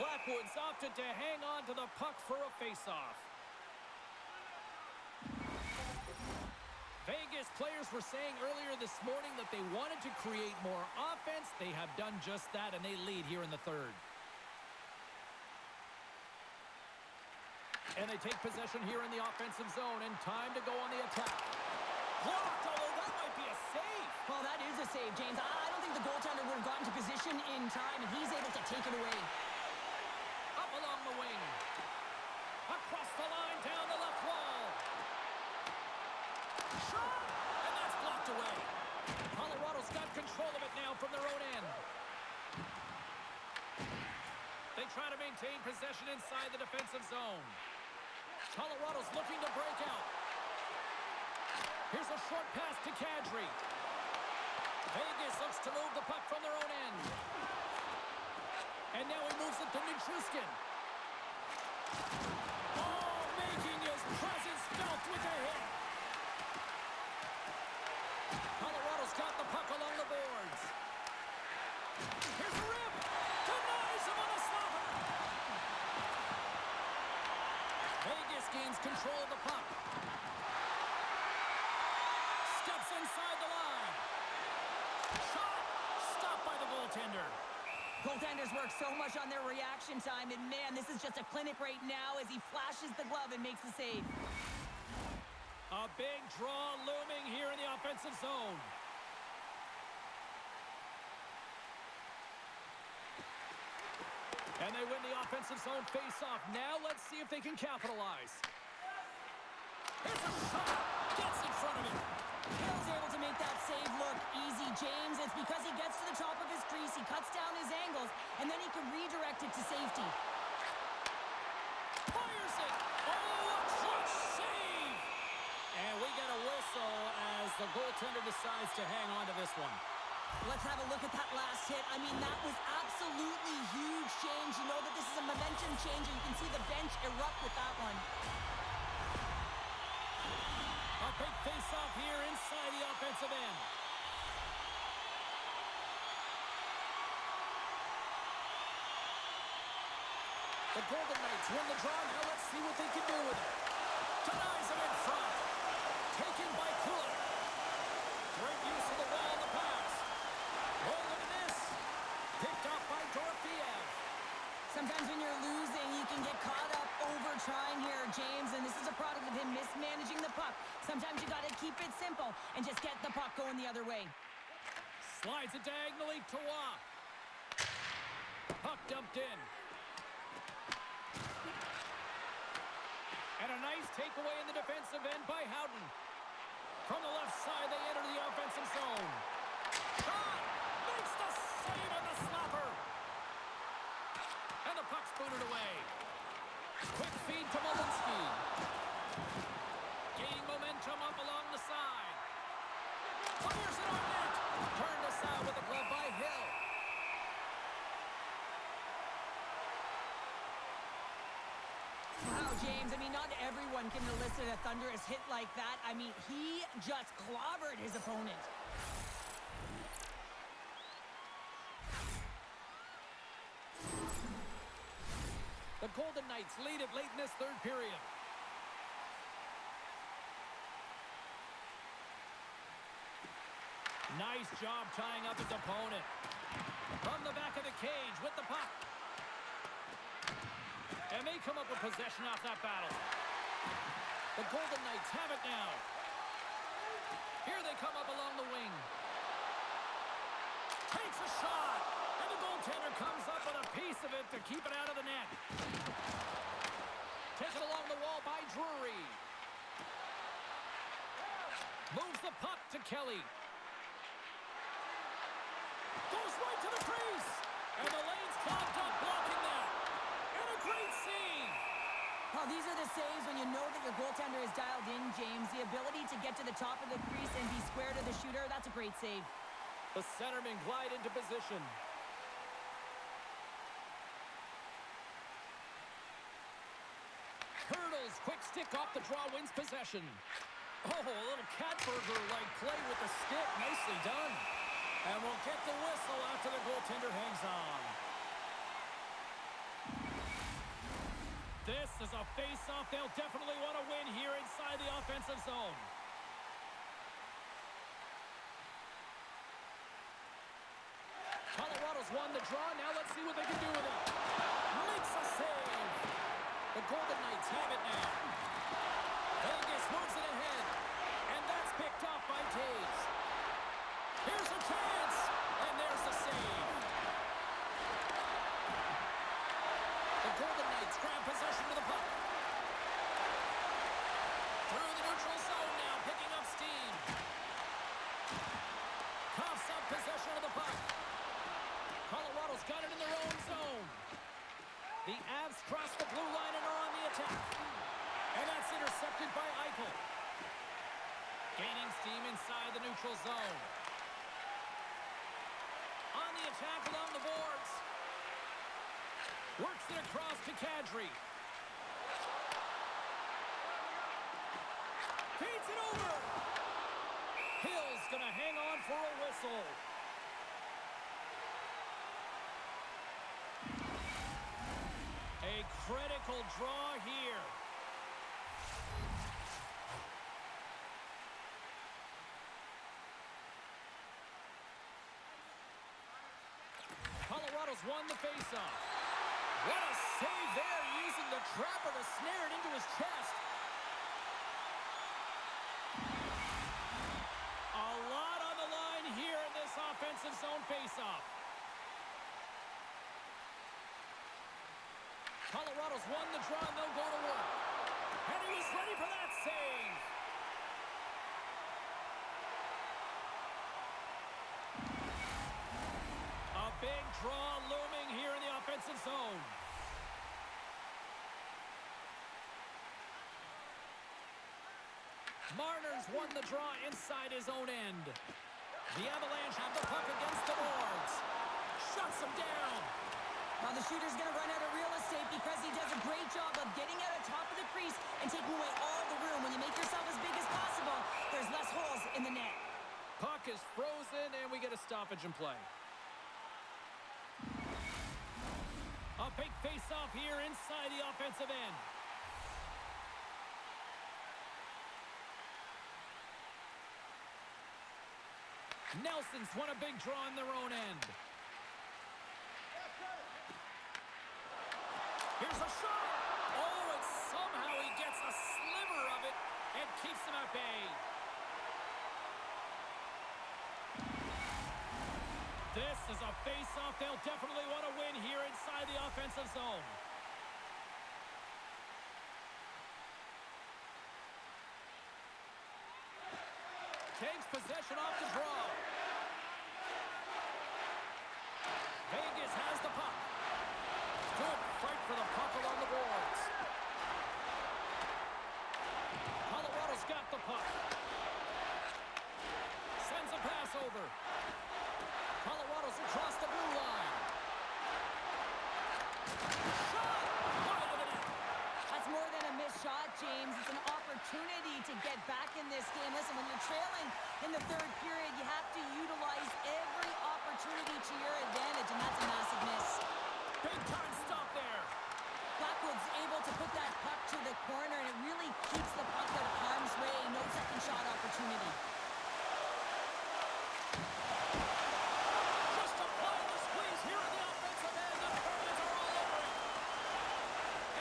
Blackwood's opted to hang on to the puck for a face-off. Vegas players were saying earlier this morning that they wanted to create more offense. They have done just that, and they lead here in the third. And they take possession here in the offensive zone, and time to go on the attack. Blocked, although that might be a save. Well, that is a save, James. I don't think the goaltender would have gotten to position in time, and he's able to take it away. Up along the wing. Across the line, down the left wall. Shot! And that's blocked away. Colorado's got control of it now from their own end. They try to maintain possession inside the defensive zone. Colorado's looking to break out. Here's a short pass to Kadri. Vegas looks to move the puck from their own end. And now he moves it to Nichushkin. Oh, making his presence felt with a hit. Colorado's got the puck along the boards. Here's a rip. Denies him on a slapper. Vegas gains control of the puck. Steps inside the line. Shot. Stopped by the goaltender. Goaltenders work so much on their reaction time, and man, this is just a clinic right now as he flashes the glove and makes the save. A big draw looming here in the offensive zone. And they win the offensive zone face-off. Now let's see if they can capitalize. Here's a shot. Gets in front of it. Hill's able to make that save look easy, James. It's because he gets to the top of his crease, he cuts down his angles, and then he can redirect it to safety. Fires it. Oh, a clutch save. And we get a whistle as the goaltender decides to hang on to this one. Let's have a look at that last hit. I mean, that was absolutely huge change. You know that this is a momentum change, and you can see the bench erupt with that one. A big face-off here inside the offensive end. The Golden Knights win the draw. Now let's see what they can do with it. Denies him in front. Taken by Kula. Great use of the wall on the pass. Oh, look at this. Picked up by Dorofeev. Sometimes when you're losing, you can get caught up over trying here, James, and this is a product of him mismanaging the puck. Sometimes you got to keep keep it simple and just get the puck going the other way. Slides it diagonally to Waugh. Puck dumped in. And a nice takeaway in the defensive end by Howden. From the left side, they enter the offensive zone. Shot! Makes the save on the slapper. And the puck's booted away. Quick feed to Molinsky. Gaining momentum up along the side. Fires it on net. Turned aside with the glove by Hill. Wow, James, I mean, not everyone can elicit a thunderous hit like that. I mean, he just clobbered his opponent. The Golden Knights lead it late in this third period. Nice job tying up his opponent. From the back of the cage with the puck. And they come up with possession off that battle. The Golden Knights have it now. Here they come up along the wing. Takes a shot. And the goaltender comes up with a piece of it to keep it out of the net. Taken along the wall by Drury. Moves the puck to Kelly. Goes right to the crease. And the lane's clogged up, blocking that. And a great save. Well, these are the saves when you know that your goaltender is dialed in, James. The ability to get to the top of the crease and be square to the shooter, that's a great save. The centermen glide into position. Hurdles, quick stick off the draw, wins possession. Oh, a little cat burglar-like play with the stick. Nicely done. And we'll get the whistle after the goaltender hangs on. This is a face-off they'll definitely want to win here inside the offensive zone. Colorado's won the draw. Now let's see what they can do with it. Makes a save. The Golden Knights have it now. Vegas moves it ahead. And that's picked off by Taves. Here's a chance. And there's the save. The Golden Knights grab possession of the puck. Through the neutral zone now, picking up steam. Coughs up possession of the puck. Colorado's got it in their own zone. The Avs cross the blue line and are on the attack. And that's intercepted by Eichel. Gaining steam inside the neutral zone. On the attack along the boards. Works it across to Kadri. Feeds it over. Hill's going to hang on for a whistle. A critical draw here. Colorado's won the faceoff. What a save there, using the trapper to snare it into his chest. A lot on the line here in this offensive zone faceoff. Colorado's won the draw and they'll go to work. And he was ready for that save. A big draw looming here in the offensive zone. Marner's won the draw inside his own end. The Avalanche have the puck against the boards. Shuts him down. Well, the shooter's going to run out of real estate because he does a great job of getting out of top of the crease and taking away all the room. When you make yourself as big as possible, there's less holes in the net. Puck is frozen, and we get a stoppage in play. A big face-off here inside the offensive end. Nelson's won a big draw in their own end. Here's a shot. Oh, and somehow he gets a sliver of it and keeps them at bay. This is a face-off they'll definitely want to win here inside the offensive zone. Takes possession off the draw. Vegas has the puck. Good fight for the puck along the boards. Colorado's got the puck. Sends a pass over. Colorado's across the blue line. Shot! Wide of the net. That's more than a missed shot, James. It's an opportunity to get back in this game. Listen, when you're trailing in the third period, you have to utilize every opportunity to your advantage, and that's a massive miss. Big time stop there. Blackwood's able to put that puck to the corner, and it really keeps the puck out of harm's way. No second shot opportunity. Just applying the squeeze here in the offensive end. The Bruins are all over it.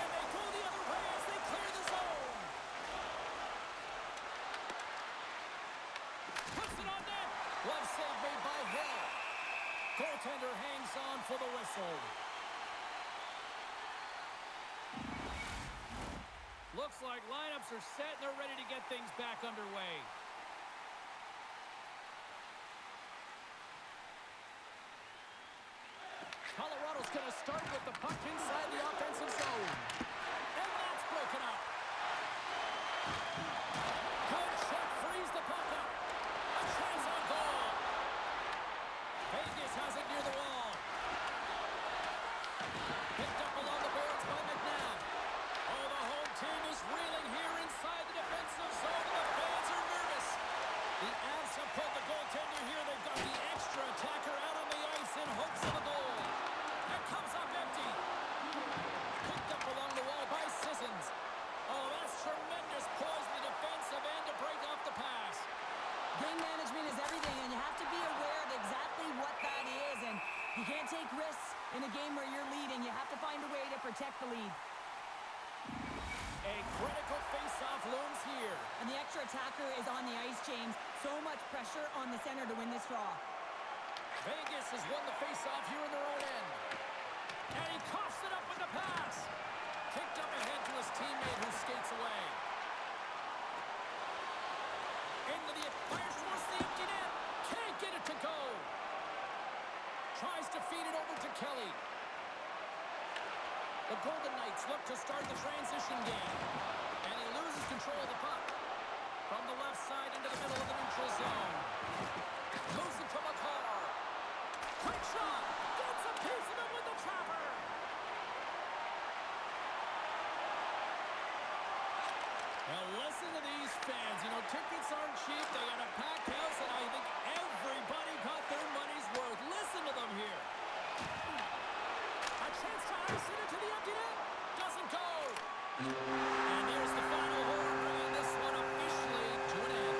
And they go the other way as they clear the zone. Puts it on net. Glove save made by Hill. Goaltender hangs on for the whistle. Looks like lineups are set and they're ready to get things back underway. Colorado's going to start with the puck inside the offensive zone. And that's broken up. Good check, frees the puck up. A chance on goal. Vegas has it near the wall. Picked up along the boards by McNabb. Oh, the home team is reeling here inside the defensive zone, and the fans are nervous. The Avs have pulled the goaltender here. They've got the extra attacker out on the ice in hopes of a goal. That comes up empty. Picked up along the wall by Sissons. Oh, that's tremendous poise in the defensive end to break off the pass. Game management is everything, and you have to be aware of exactly what that is. And you can't take risks in a game where you're leading. You have to find a way to protect the lead. A critical face-off looms here. And the extra attacker is on the ice, James. So much pressure on the center to win this draw. Vegas has won the face-off here in their own end. And he coughs it up with the pass. Kicked up ahead to his teammate who skates away. Into the fires towards the empty net. Can't get it to go. Tries to feed it over to Kelly. The Golden Knights look to start the transition game. And he loses control of the puck. From the left side into the middle of the neutral zone. Moves it to McCarr. Quick shot. Gets a piece of it with the trapper. Now listen to these fans. You know, tickets aren't cheap. They got a packed house, and I think everybody got their money's worth. Listen to them here. A chance to ice it into the empty net. Doesn't go. And there's the final horn, bringing this one officially to an end.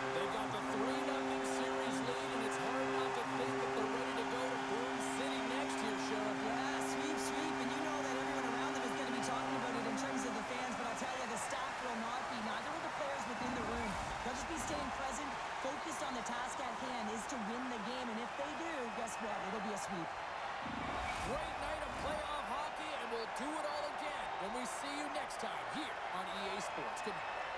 They've got the 3-0 series lead, and it's hard not to think that they're ready to go to Boom City next year, Sheriff. Yeah, sweep, and you know that everyone around them is going to be talking about it in terms of the fans, but I'll tell you, the staff will not be. Neither will the players within the room. They'll just be staying present, focused on the task at hand is to win the game, and if they do, guess what? It'll be a sweep. Great night of playoff hockey, and we'll do it all again when we see you next time here on EA Sports. Good night.